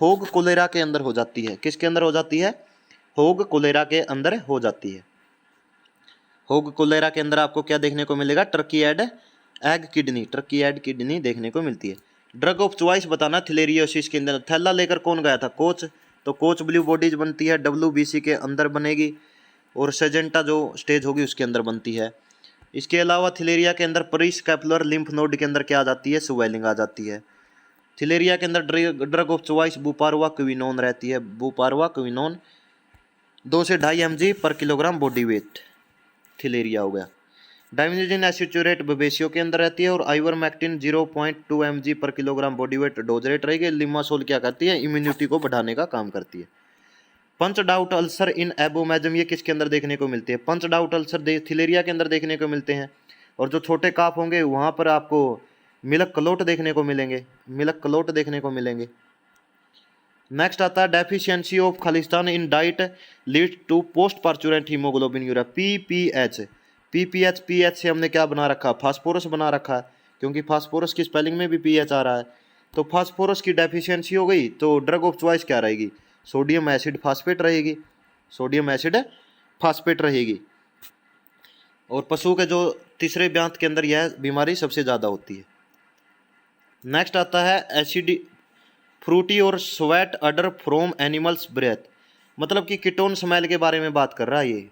होग कोलेरा के अंदर हो जाती है। किसके अंदर हो जाती है, होग कोलेरा के अंदर हो जाती है। होग कोलेरा के अंदर आपको क्या देखने को मिलेगा, turkey egg egg kidney, turkey egg kidney देखने को मिलती है। ड्रग ऑफ चॉइस बताना, थिलेरियोसिस के अंदर थैला लेकर कौन गया था, कोच, तो कोच ब्लू बॉडीज बनती है, WBC के अंदर बनेगी, और सेजेंटा जो स्टेज होगी उसके अंदर बनती है। इसके अलावा थिलेरिया के अंदर परिस्कैपुलर लिम्फ नोड के अंदर क्या आ जाती है, स्वेलिंग आ जाती है। थिलेरिया के अंदर ड्रग ऑफ चॉइस बुपारवा क्विनोन रहती है, बुपारवा क्विनोन 2 से 2.5 mg पर किलोग्राम बॉडी वेट, थिलेरिया हो गया। डाइमिनोजिन एसिचुरेट बबेसियो के अंदर रहती है, और आइवरमेक्टिन 0.2 mg पर kilogram body weight dose rate रहेगी। लिमासोल क्या करती है, इम्यूनिटी को बढ़ाने का काम करती है। पंच डाउट अल्सर इन एबोमेजम, ये किसके अंदर देखने को मिलते हैं? पंच डाउट अल्सर थिलेरिया के अंदर देखने को मिलते हैं। और जो छोटे काफ होंगे वहाँ पर आपको मिल्क क्लोट देखने को मिलेंगे, मिल्क क्लोट देखने को मिलेंगे। नेक्स्ट आता है deficiency of Khalistan in diet lead to post parturient haemoglobinuria, PPH. PPH, PH से हमने क्या बना रखा? फास्फोरस बना रखा है, क्योंकि फास्फोरस की स्पेलिंग में भी पीएच आ रहा है। तो फास्फोरस की डेफिशिएंसी हो गई तो ड्रग ऑफ चॉइस क्या रहेगी? सोडियम एसिड फास्फेट रहेगी, सोडियम एसिड फास्फेट रहेगी। और पशु के जो तीसरे ब्यांत के अंदर यह बीमारी सबसे ज़्यादा होती है। नेक्स्ट आता है एसिड फ्रूटी और sweet odour from animals breath, मतलब कि कीटोन स्मेल के बारे में बात कर रहा है। ये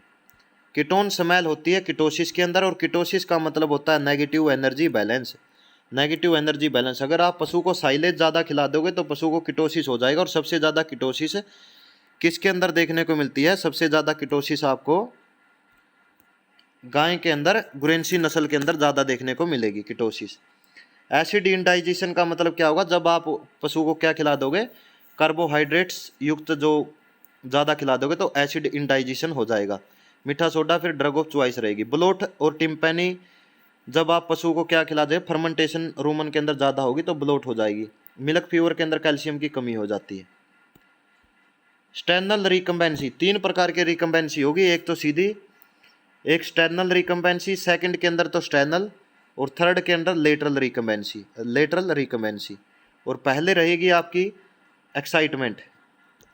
कीटोन स्मेल होती है कीटोसिस के अंदर, और कीटोसिस का मतलब होता है negative energy balance. Negative energy balance, अगर आप पशु को साइलेज ज़्यादा खिला दोगे तो पशु को कीटोसिस हो जाएगा। और सबसे ज़्यादा कीटोसिस किसके अंदर देखने को मिलती है? सबसे ज़्यादा कीटोसिस आपको गाय के अंदर, गुरेंसी नस्ल के अंदर ज़्यादा देखने को मिलेगी कीटोसिस। एसिड इंडाइजेशन का मतलब क्या होगा? जब आप पशु को क्या खिला दोगे? कार्बोहाइड्रेट्स युक्त जो ज़्यादा खिला दोगे तो एसिड इंडाइजेशन हो जाएगा। मीठा सोडा फिर ड्रग ऑफ चॉइस रहेगी। ब्लोट और टिम्पैनी, जब आप पशु को क्या खिला दे? फर्मेंटेशन रूमन के अंदर ज़्यादा होगी तो ब्लोट हो जाएगी। मिल्क फीवर के अंदर कैल्शियम की कमी हो जाती है। स्टेनल रिकम्बेंसी, 3 प्रकार की रिकम्बेंसी होगी। एक तो सीधी, एक स्टेनल रिकम्बेंसी, सेकंड के अंदर तो स्टेनल, और थर्ड के अंदर लेटरल रिकम्बेंसी, लेटरल रिकम्बेंसी। और पहले रहेगी आपकी एक्साइटमेंट।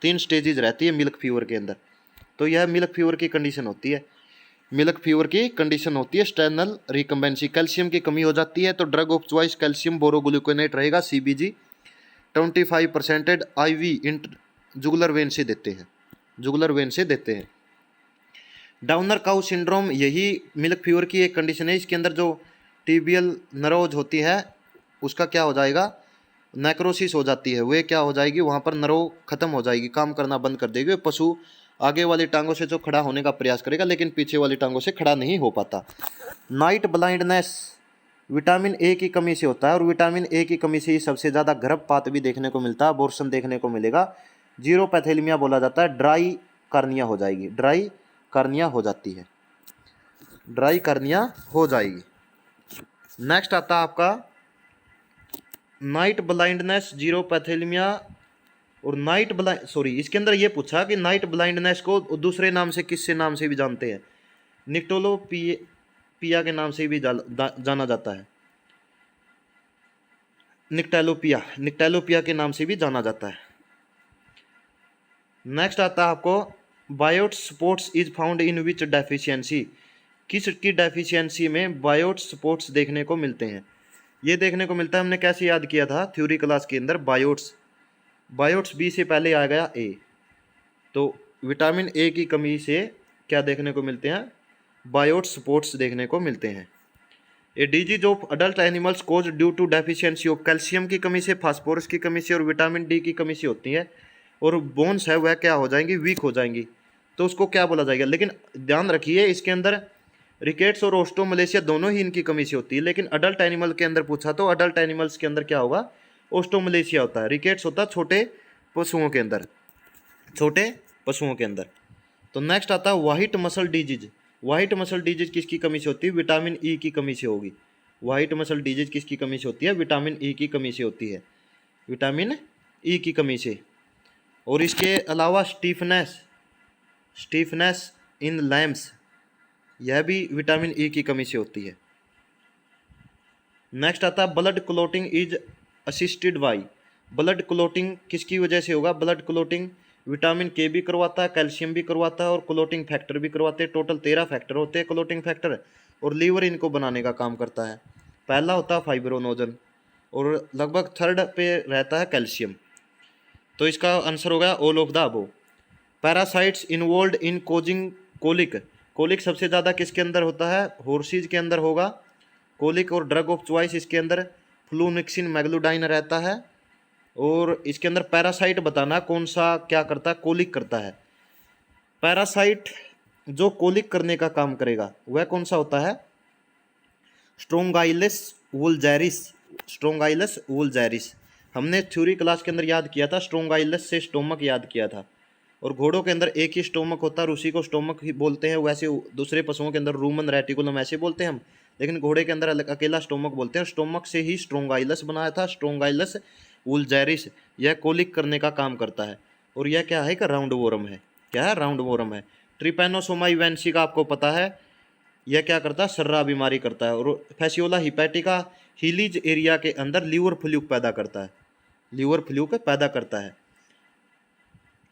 3 स्टेजेज रहती है मिल्क फीवर के अंदर। तो यह मिल्क फीवर की कंडीशन होती है, मिल्क फीवर की कंडीशन होती है स्टेनल रिकम्बेंसी। कैल्शियम की कमी हो जाती है तो ड्रग ऑफ चॉइस कैल्शियम बोरोग्लूकोनेट रहेगा, सीबीजी 25% आईवी जुगुलर वेन से देते हैं, जुगुलर वेन से देते हैं। डाउनर काउ सिंड्रोम, यही मिल्क फीवर की एक कंडीशन है। इसके अंदर जो टीबियल नरोज होती है उसका क्या हो जाएगा? नेक्रोसिस हो जाती है। वे क्या हो जाएगी? वहाँ पर नरो खत्म हो जाएगी, काम करना बंद कर देगी। पशु आगे वाली टांगों से जो खड़ा होने का प्रयास करेगा लेकिन पीछे वाली टांगों से खड़ा नहीं हो पाता। नाइट ब्लाइंडनेस विटामिन ए की कमी से होता है, और विटामिन ए की कमी से ही सबसे ज़्यादा गर्भपात भी देखने को मिलता है, अबॉर्शन देखने को मिलेगा। जीरोपैथेलमिया बोला जाता है, ड्राई कार्निया हो जाएगी, ड्राई कार्निया हो जाती है, ड्राई कार्निया हो जाएगी। नेक्स्ट आता है आपका नाइट ब्लाइंडनेस, जीरोपैथेलमिया और नाइट ब्लाइंड, सॉरी इसके अंदर ये पूछा कि नाइट ब्लाइंडनेस को दूसरे नाम से किससे नाम से भी जानते हैं? निक्टोलोपिया के नाम से भी जाना जाता है, निक्टेलोपिया, निक्टेलोपिया के नाम से भी जाना जाता है। नेक्स्ट आता है आपको Biot sports is found in which deficiency, किस की डेफिशिएंसी में बायोट स्पोर्ट्स देखने को मिलते हैं? ये देखने को मिलता है, हमने कैसे याद किया था थ्योरी क्लास के अंदर, बायोट्स, बायोट्स बी से पहले आ गया ए। तो विटामिन ए की कमी से क्या देखने को मिलते हैं? बायोट स्पोर्ट्स देखने को मिलते हैं। A disease of adult animals cause due to deficiency of calcium की कमी से, फास्फोरस की कमी से और विटामिन डी की कमी से होती है। और बोन्स है वह क्या हो जाएंगी? वीक हो जाएंगी। तो उसको क्या बोला जाएगा? लेकिन ध्यान रखिए इसके अंदर रिकेट्स और ओस्टोमलेशिया दोनों ही इनकी कमी से होती है। लेकिन अडल्ट एनिमल के अंदर पूछा तो अडल्ट एनिमल्स के अंदर क्या होगा? ओस्टोमलेशिया होता है, रिकेट्स होता है छोटे पशुओं के अंदर, छोटे पशुओं के अंदर। तो नेक्स्ट आता है white muscle disease. White muscle disease किसकी कमी से होती है? विटामिन ई की कमी से होगी। व्हाइट मसल डिजीज किसकी कमी से होती है? विटामिन ई की कमी से होती है, विटामिन ई की कमी से। और इसके अलावा स्टीफनेस, स्टीफनेस इन लैम्स, यह भी विटामिन ई की कमी से होती है। नेक्स्ट आता है blood clotting is assisted by. Blood clotting किसकी वजह से होगा? ब्लड क्लोटिंग विटामिन के भी करवाता है, कैल्शियम भी करवाता है और क्लोटिंग फैक्टर भी करवाते हैं। टोटल 13 फैक्टर होते हैं क्लोटिंग फैक्टर, और लीवर इनको बनाने का काम करता है। पहला होता है फाइब्रोनोजन, और लगभग थर्ड पे रहता है कैल्शियम। तो इसका आंसर होगा all of the above. Parasites involve in causing colic, colic सबसे ज़्यादा किसके अंदर होता है? हॉर्सीज के अंदर होगा कोलिक। और ड्रग ऑफ चॉइस इसके अंदर फ्लूनिक्सिन मैग्लूडाइन रहता है। और इसके अंदर पैरासाइट बताना कौन सा क्या करता है? कोलिक करता है। पैरासाइट जो कोलिक करने का काम करेगा वह कौन सा होता है? स्ट्रोंगाइलस वुल्जैरिस, स्ट्रोंगाइलस वुल्जैरिस। हमने थ्योरी क्लास के अंदर याद किया था, स्ट्रोंगाइलस से स्टोमक याद किया था। और घोड़ों के अंदर एक ही स्टोमक होता है और उसी को स्टोमक ही बोलते हैं। वैसे दूसरे पशुओं के अंदर रूमन रेटिकुलम ऐसे बोलते हैं हम, लेकिन घोड़े के अंदर अकेला स्टोमक बोलते हैं। स्टोमक से ही स्ट्रोंगाइलस बनाया था, स्ट्रोंगाइलस वुल्जैरिस। यह कोलिक करने का काम करता है। और यह क्या है? कि राउंड वोरम है। क्या है? राउंड वोरम है। ट्रिपैनोसोमा इवेंसी का आपको पता है, यह क्या करता है? सर्रा बीमारी करता है। और फैसियोला हिपैटिका हीलीज एरिया के अंदर लीवर फ्लूक पैदा करता है, लीवर फ्लूक पैदा करता है।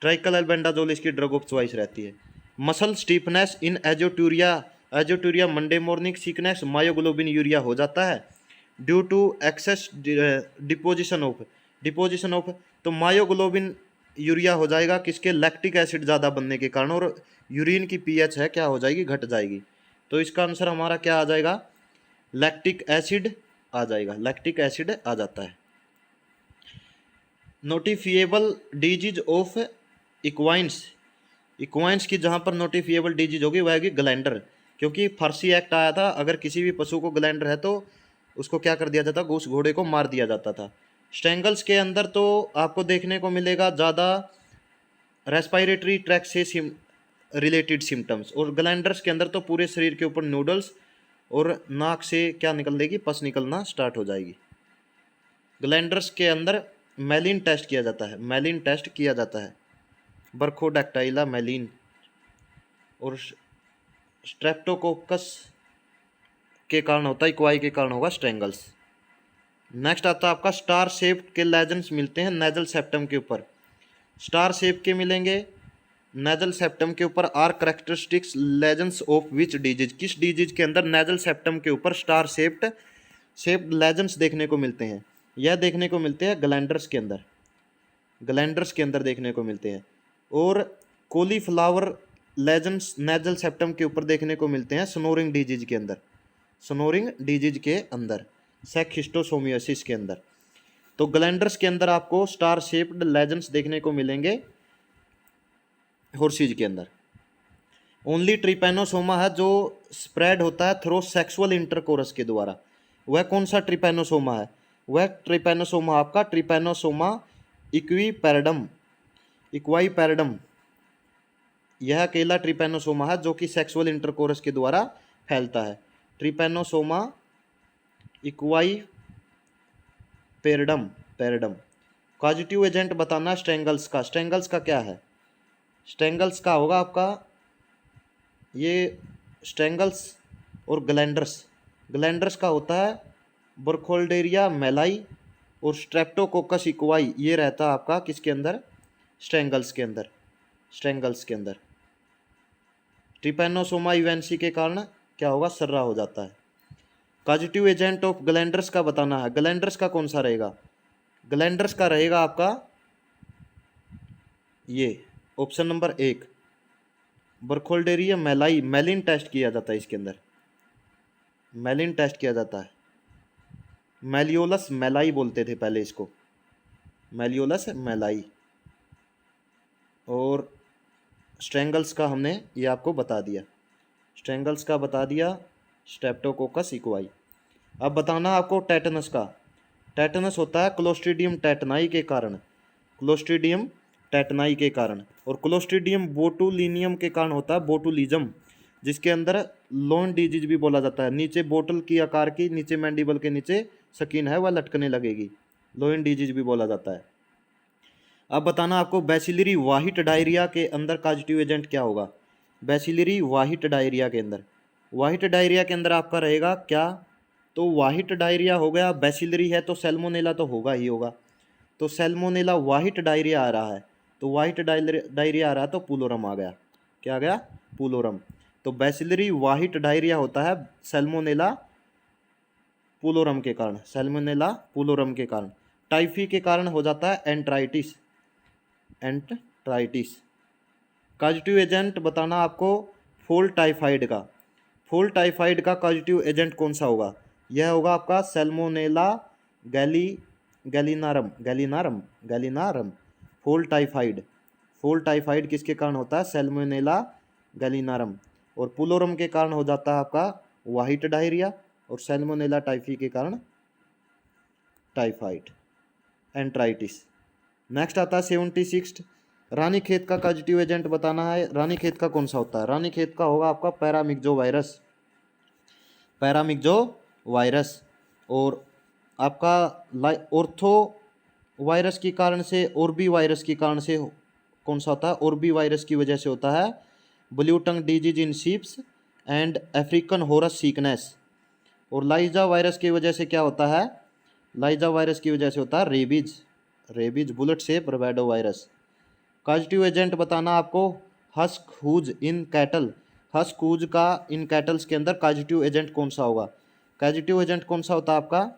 ट्राइकल एल्बेंडाजोल इसकी ड्रग ऑफ चॉइस रहती है। Muscle stiffness in azoturia, azoturia Monday morning sickness, myoglobinuria हो जाता है due to excess deposition of, तो मायोग्लोबिन यूरिया हो जाएगा किसके? लैक्टिक एसिड ज़्यादा बनने के कारण, और यूरिन की पीएच है क्या हो जाएगी? घट जाएगी। तो इसका आंसर हमारा क्या आ जाएगा? लैक्टिक एसिड आ जाएगा, लैक्टिक एसिड आ जाता है। नोटिफिएबल डिजीज ऑफ इक्वाइंस, इक्वाइंस की जहाँ पर नोटिफिएबल डिजीज होगी वह होगी ग्लैंडर, क्योंकि फारसी एक्ट आया था, अगर किसी भी पशु को ग्लैंडर है तो उसको क्या कर दिया जाता? उस घोड़े को मार दिया जाता था। स्ट्रैंगल्स के अंदर तो आपको देखने को मिलेगा ज़्यादा रेस्पिरेटरी ट्रैक से रिलेटेड सिम्टम्स, और ग्लैंडर्स के अंदर तो पूरे शरीर के ऊपर नूडल्स और नाक से क्या निकल देगी? पस निकलना स्टार्ट हो जाएगी। ग्लैंडर्स के अंदर मेलिन टेस्ट किया जाता है, मेलिन टेस्ट किया जाता है, बर्खोडैक्टाइला मेलिन। और स्ट्रेप्टोकोकस के कारण होता है, इक्वाई के कारण होगा स्ट्रेंगल्स। नेक्स्ट आता है आपका स्टार शेप के लेजेंड्स मिलते हैं नेजल सेप्टम के ऊपर। स्टार शेप के मिलेंगे नेजल सेप्टम के ऊपर। Are characteristics lesions of which disease, किस डिजीज के अंदर नेजल सेप्टम के ऊपर स्टार शेप्ड लेजेंड्स देखने को मिलते हैं? यह देखने को मिलते हैं ग्लैंडर्स के अंदर, ग्लैंडर्स के अंदर देखने को मिलते हैं। और कोलीफ्लावर लेजेंड्स नेजल सेप्टम के ऊपर देखने को मिलते हैं स्नोरिंग डिजीज के अंदर, स्नोरिंग डिजीज के अंदर, सेक्हिस्टोसोमियोसिस के अंदर। तो ग्लैंडर्स के अंदर आपको स्टार शेप्ड लेजेंड्स देखने को मिलेंगे हॉर्सीज के अंदर। ओनली ट्रिपैनोसोमा है जो स्प्रेड होता है थ्रो सेक्सुअल इंटरकोरस के द्वारा। वह कौन सा ट्रिपैनोसोमा है? वह ट्रिपैनोसोमा आपका ट्रिपैनोसोमा इक्वीपैरडम, इक्वाईपैरडम। यह अकेला ट्रिपैनोसोमा है जो कि सेक्सुअल इंटरकोरस के द्वारा फैलता है। ट्रिपैनोसोमा इक्वाईपैरडम, पैरडम। कॉजेटिव एजेंट बताना स्ट्रेंगल्स का। स्ट्रेंगल्स का क्या है? स्ट्रेंगल्स का होगा आपका ये स्ट्रेंगल्स और ग्लैंडर्स। ग्लैंडर्स का होता है बर्खोल्डेरिया मेलाई और स्ट्रेप्टोकोकस इक्वाई, ये रहता है आपका किसके अंदर? स्ट्रेंगल्स के अंदर, स्ट्रेंगल्स के अंदर। ट्रिपैनोसोमा इवेंसी के कारण क्या होगा? सर्रा हो जाता है। कॉजेटिव एजेंट ऑफ ग्लैंडर्स का बताना है। ग्लैंडर्स का कौन सा रहेगा? ग्लैंडर्स का रहेगा आपका ये ऑप्शन नंबर 1 बर्खोल्डेरिया मेलाई। मेलिन टेस्ट किया जाता है इसके अंदर, मेलिन टेस्ट किया जाता है। मेलियोलस मेलाई बोलते थे पहले इसको, मेलियोलस मेलाई। और स्ट्रेंगल्स का हमने ये आपको बता दिया, स्ट्रेंगल्स का बता दिया, स्ट्रेप्टोकोकस इक्वाई। अब बताना आपको टेटनस का। टेटनस होता है क्लोस्ट्रीडियम टेटनाई के कारण, क्लोस्ट्रीडियम टेटनाई के कारण। और क्लोस्ट्रीडियम बोटुलिनियम के कारण होता है बोटुलिज्म, जिसके अंदर लोन डिजीज भी बोला जाता है। नीचे बोतल की आकार की, नीचे मैंडिबल के नीचे स्किन है वह लटकने लगेगी, लोन डिजीज भी बोला जाता है। अब बताना आपको बैसिलरी वाहिट डायरिया के अंदर कॉजेटिव एजेंट क्या होगा? बैसिलरी वाहिट डायरिया के अंदर, वाहिट डायरिया के अंदर आपका रहेगा क्या? तो वाहिट डायरिया हो गया, बैसिलरी है तो सैल्मोनेला तो होगा ही होगा। तो सैल्मोनेला वाहिट डायरिया आ रहा है, तो वाहिट डायरिया आ रहा है तो पुलोरम आ गया। क्या आ गया? पुलोरम। तो बैसिलरी वाहिट डायरिया होता है सैल्मोनेला पुलोरम के कारण, सैल्मोनेला पुलोरम के कारण। टाइफी के कारण हो जाता है एंट्राइटिस, एंट्राइटिस। कॉजेटिव एजेंट बताना आपको फॉल टाइफाइड का। फॉल टाइफाइड का कॉजेटिव एजेंट कौन सा होगा? यह होगा आपका Salmonella gallinarum, gallinarum, gallinarum. Fowl typhoid, fowl typhoid किसके कारण होता है? Salmonella gallinarum. और पुलोरम के कारण हो जाता है आपका वाहिट डायरिया, और सैल्मोनेला टाइफी के कारण टाइफाइड, एंट्राइटिस। नेक्स्ट आता है 76 रानीखेत का कॉजेटिव एजेंट बताना है। रानीखेत का कौन सा होता है? रानीखेत का होगा आपका पैरामिक्जो वायरस, पैरामिक्जो वायरस। और आपका ऑर्थो वायरस के कारण से, ओरबी वायरस के कारण से कौन सा होता है? ओरबी वायरस की वजह से होता है blue tongue disease in sheeps and African horse sickness. और लाइजा वायरस की वजह से क्या होता है? लाइजा वायरस की वजह से होता है rabies, rabies bullet shape rhabdovirus. Causative agent बताना आपको husk hoose in cattle. Husk hoose का इन कैटल्स के अंदर कॉजेटिव एजेंट कौन सा होगा? कॉजेटिव एजेंट कौन सा होता है आपका?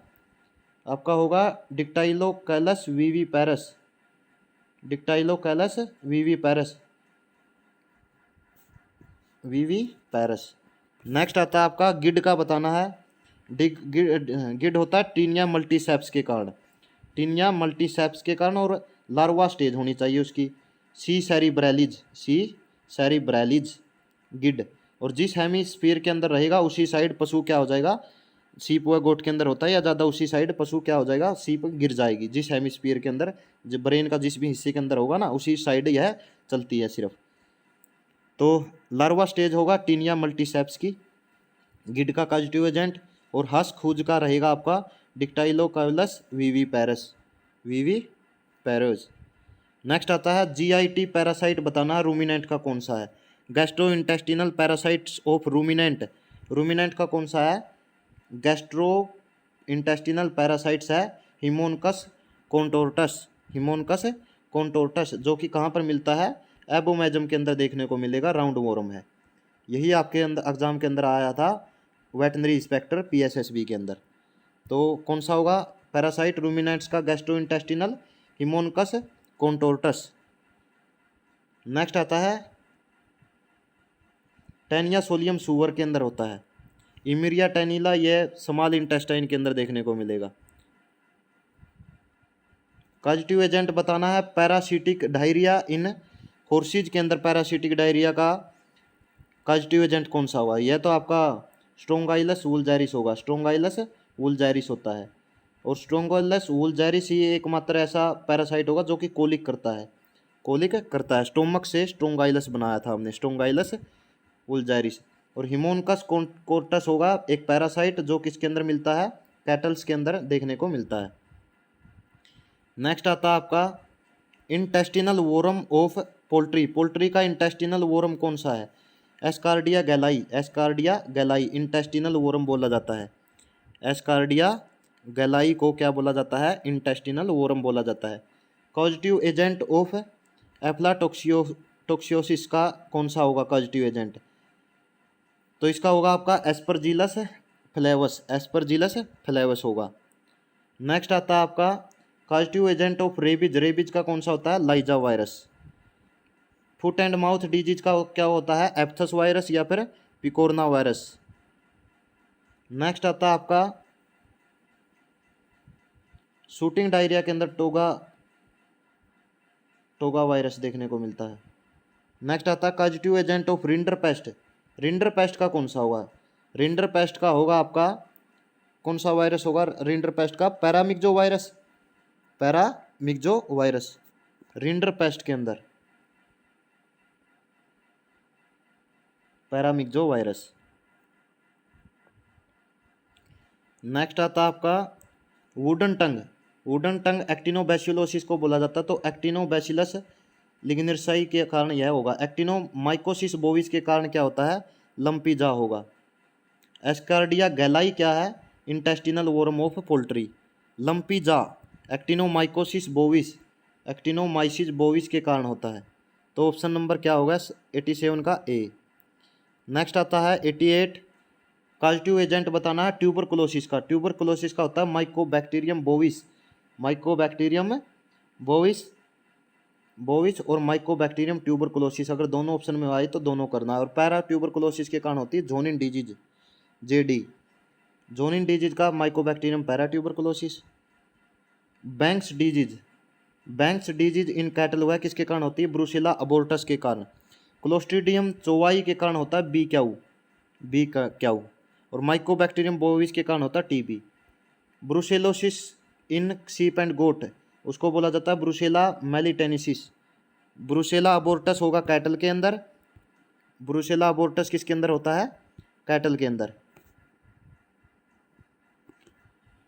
आपका होगा डिक्टाइलोकैलस विविपैरस, डिक्टाइलोकैलस विविपैरस, विविपैरस। नेक्स्ट आता है आपका गिड का बताना है। गिड होता है टीनिया मल्टीसेप्स के कारण, टीनिया मल्टीसेप्स के कारण, और लार्वा स्टेज होनी चाहिए उसकी सी सेरिब्रैलिज, सी सेरिब्रैलिज गिड। और जिस हेमीस्फीयर के अंदर रहेगा उसी साइड पशु क्या हो जाएगा? सीप व गोट के अंदर होता है या ज़्यादा, उसी साइड पशु क्या हो जाएगा? सीप गिर जाएगी। जिस हेमीस्फीयर के अंदर, जो ब्रेन का जिस भी हिस्से के अंदर होगा ना, उसी साइड यह चलती है सिर्फ। तो लार्वा स्टेज होगा टीनिया मल्टीसेप्स की, गिड का कॉजेटिव एजेंट। और हस्क हुज का रहेगा आपका डिक्टाइलोकैलस विविपैरस, विविपैरस। नेक्स्ट आता है जीआईटी पैरासाइट बताना है रूमिनेंट का कौन सा है? Gastro intestinal parasites of ruminant, ruminant का कौन सा है? गैस्ट्रो इंटेस्टिनल पैरासाइट्स है हिमोनकस कॉन्टोर्टस, हिमोनकस कॉन्टोर्टस, जो कि कहाँ पर मिलता है? एबोमेजम के अंदर देखने को मिलेगा, राउंड वॉर्म है। यही आपके अंदर एग्जाम के अंदर आया था वेटनरी इंस्पेक्टर पीएसएसबी के अंदर। तो कौन सा होगा पैरासाइट रूमिनेंट्स का? Gastrointestinal Haemonchus contortus. Next आता है टेनिया सोलियम सुअर के अंदर होता है, इमिरिया टेनिला, यह स्मॉल इंटेस्टाइन के अंदर देखने को मिलेगा। कॉजेटिव एजेंट बताना है पैरासिटिक डायरिया इन हॉर्सेज के अंदर, पैरासिटिक डायरिया का कॉजेटिव एजेंट कौन सा होगा? यह तो आपका स्ट्रोंगाइलस वुल्जारिस होगा, स्ट्रोंगाइलस वुल्जारिस होता है। और स्ट्रोंगाइलस वुल्जारिस ही एकमात्र ऐसा पैरासाइट होगा जो कि कोलिक करता है, कोलिक करता है। स्टोमक से स्ट्रोंगाइलस बनाया था हमने, स्ट्रोंगाइलस वुल्जारिस। और हिमोनकस कोर्टस होगा एक पैरासाइट जो किसके अंदर मिलता है? कैटल्स के अंदर देखने को मिलता है। नेक्स्ट आता है आपका intestinal worm of poultry, poultry का इंटेस्टिनल वोरम कौन सा है? एस्कार्डिया गैलाई, एस्कार्डिया गैलाई इंटेस्टिनल वोरम बोला जाता है। एस्कार्डिया गैलाई को क्या बोला जाता है? इंटेस्टिनल वोरम बोला जाता है। कॉजेटिव एजेंट ऑफ एफ्लाटोक्सियोसिस का कौन सा होगा कॉजेटिव एजेंट? तो इसका होगा आपका एस्परजिलस फ्लेवस, एस्परजिलस फ्लेवस होगा। नेक्स्ट आता है आपका causative agent of rabies, rabies का कौन सा होता है? Lyssavirus. Foot and mouth disease का क्या होता है? एप्थस वायरस या फिर पिकोरना वायरस। नेक्स्ट आता है आपका शूटिंग डायरिया के अंदर टोगा, टोगा वायरस देखने को मिलता है। नेक्स्ट आता है causative agent of rinder paste, rinder paste का कौन सा होगा? रिंडर पेस्ट का होगा आपका कौन सा वायरस होगा? रिंडर पेस्ट का पैरामिक्जो वायरस, पैरामिक्जो वायरस रिंडर पेस्ट के अंदर, पैरामिक्जो वायरस। नेक्स्ट आता है आपका वुडन टंग, वुडन टंग एक्टिनोबैसिलोसिस को बोला जाता है। तो एक्टिनोबैसिलस लिग्नियर्साई के कारण यह होगा। एक्टिनोमाइकोसिस बोविस के कारण क्या होता है? लंपी जा होगा। एस्कार्डिया गैलाई क्या है? Intestinal worm of poultry. Lumpy जा एक्टिनोमाइकोसिस बोविस, एक्टिनोमाइसिस बोविस के कारण होता है। तो ऑप्शन नंबर क्या होगा 87 का ए। नेक्स्ट आता है 88 कॉजेटिव एजेंट बताना है ट्यूबरकुलोसिस का, ट्यूबरकुलोसिस का होता है Mycobacterium bovis, Mycobacterium bovis, bovis और माइकोबैक्टीरियम ट्यूबरकुलोसिस। अगर दोनों ऑप्शन में आए तो दोनों करना है। और पैरा ट्यूबरकुलोसिस के कारण होती है Johne's disease, JD, Johne's disease का Mycobacterium paratuberculosis. Bang's disease, Bang's disease in cattle वह किसके कारण होती है? ब्रुसेला अबोर्टस के कारण। क्लोस्ट्रीडियम चौवाई के कारण होता है बी क्याऊ, बी का क्याऊ। और माइकोबैक्टीरियम बोविस के कारण होता है टीबी। ब्रुसेलोसिस इन सीप एंड गोट उसको बोला जाता है ब्रुसेला मेलिटेनिसिस, ब्रुसेला अबोर्टस होगा कैटल के अंदर। ब्रुसेला अबोर्टस किसके अंदर होता है? कैटल के अंदर।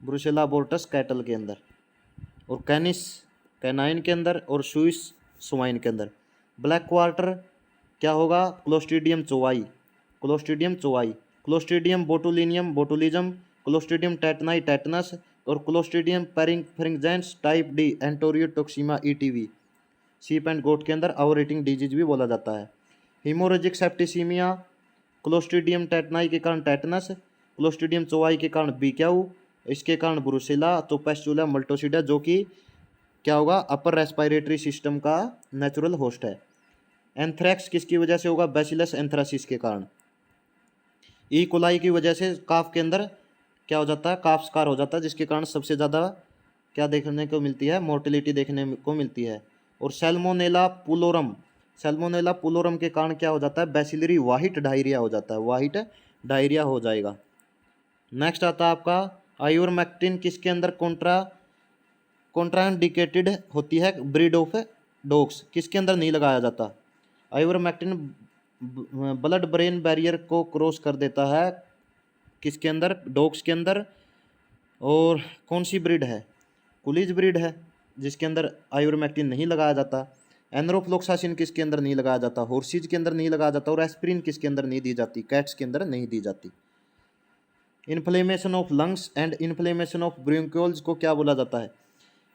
ब्रुसेला अबोर्टस कैटल के अंदर, और कैनिस कैनाइन के अंदर, और स्विस स्वाइन के अंदर। ब्लैक क्वार्टर क्या होगा? Clostridium chauvoei, Clostridium chauvoei, Clostridium botulinum botulism, Clostridium tetani tetanus, और Clostridium perfringens type D enterotoxaemia ETV. Sheep and goat के अंदर अवरेटिंग डिजीज भी बोला जाता है। हीमोरेजिक सेप्टिसीमिया क्लोस्ट्रीडियम टेटनाई के कारण टेटनस, क्लोस्ट्रीडियम चोवाई के कारण बीक्याऊ, इसके कारण ब्रुसेला, तो पेस्टुला मल्टोसिडा जो कि क्या होगा? अपर रेस्पिरेटरी सिस्टम का नेचुरल होस्ट है। एंथ्रेक्स किसकी वजह से होगा? बैसिलस एंथ्रासिस के कारण। ई कोलाई की वजह से काफ के अंदर क्या हो जाता है? काफ स्कार हो जाता है, जिसके कारण सबसे ज़्यादा क्या देखने को मिलती है? मोर्टेलिटी देखने को मिलती है। और सैल्मोनेला पुलोरम, सैल्मोनेला पुलोरम के कारण क्या हो जाता है? बैसिलरी वाइट डायरिया हो जाता है, वाइट डायरिया हो जाएगा। नेक्स्ट आता है आपका आइवरमेक्टिन किसके अंदर कॉन्ट्राइंडिकेटेड होती है? ब्रीड ऑफ डॉग्स, किसके अंदर नहीं लगाया जाता? आइवरमेक्टिन ब्लड ब्रेन बैरियर को क्रॉस कर देता है, किसके अंदर? डॉग्स के अंदर। और कौन सी ब्रीड है? कुलीज ब्रीड है, जिसके अंदर आइवरमेक्टिन नहीं लगाया जाता। एनरोफ्लोक्सासिन किसके अंदर नहीं लगाया जाता? हॉर्सीज के अंदर नहीं लगाया जाता। और एस्पिरिन किसके अंदर नहीं दी जाती? कैट्स के अंदर नहीं दी जाती। Inflammation of lungs and inflammation of bronchioles को क्या बोला जाता है?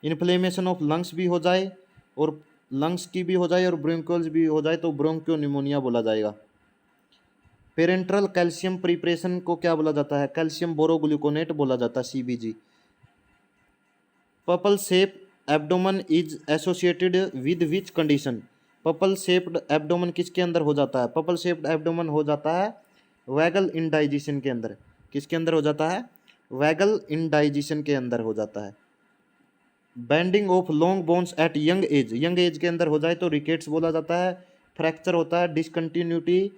इन्फ्लेमेशन ऑफ लंग्स भी हो जाए, और लंग्स की भी हो जाए, और ब्रोंक्यूल्स भी हो जाए, तो ब्रोंक्योनिमोनिया बोला जाएगा। पेरेंट्रल कैल्शियम प्रिपरेशन को क्या बोला जाता है? कैल्शियम बोरोग्लूकोनेट बोला जाता है, CBG. Purple shape abdomen is associated with which condition? Purple shaped abdomen किसके अंदर हो जाता है? पर्पल शेप्ड एब्डोमन हो जाता है वैगल इंडाइजेशन के अंदर। किसके अंदर हो जाता है? वैगल इंडाइजेशन के अंदर हो जाता है। Bending of long bones eight young age, young age के अंदर हो जाए तो रिकेट्स बोला जाता है। फ्रैक्चर होता है, डिसकंटिन्यूटी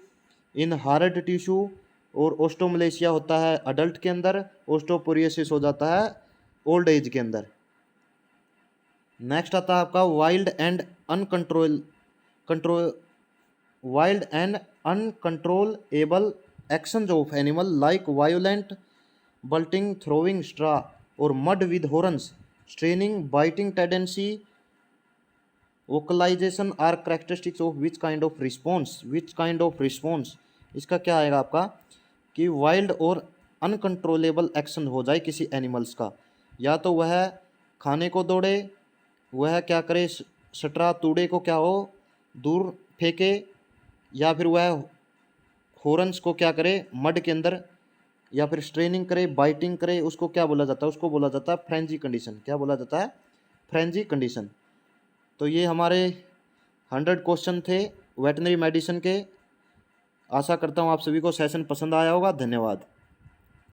इन हार्ड टिश्यू, और ओस्टोमलेशिया होता है अडल्ट के अंदर। ओस्टोपोरियोसिस हो जाता है ओल्ड एज के अंदर। नेक्स्ट आता है आपका wild and uncontrollable actions of animal like violent butting, throwing straw, और mud with horns, straining, biting tendency, vocalisation are characteristics of which kind of response? Which kind of response, इसका क्या आएगा आपका? कि वाइल्ड और अनकंट्रोलेबल एक्शन हो जाए किसी एनिमल्स का, या तो वह खाने को दौड़े, वह क्या करे? सटरा तूड़े को क्या हो? दूर फेंके, या फिर वह हॉर्न्स को क्या करे? मड के अंदर, या फिर स्ट्रेनिंग करे, बाइटिंग करे, उसको क्या बोला जाता है? उसको बोला जाता है फ्रेंजी कंडीशन। क्या बोला जाता है? Frenzy condition. तो ये हमारे 100 क्वेश्चन थे वेटनरी मेडिसिन के। आशा करता हूँ आप सभी को सेशन पसंद आया होगा। धन्यवाद।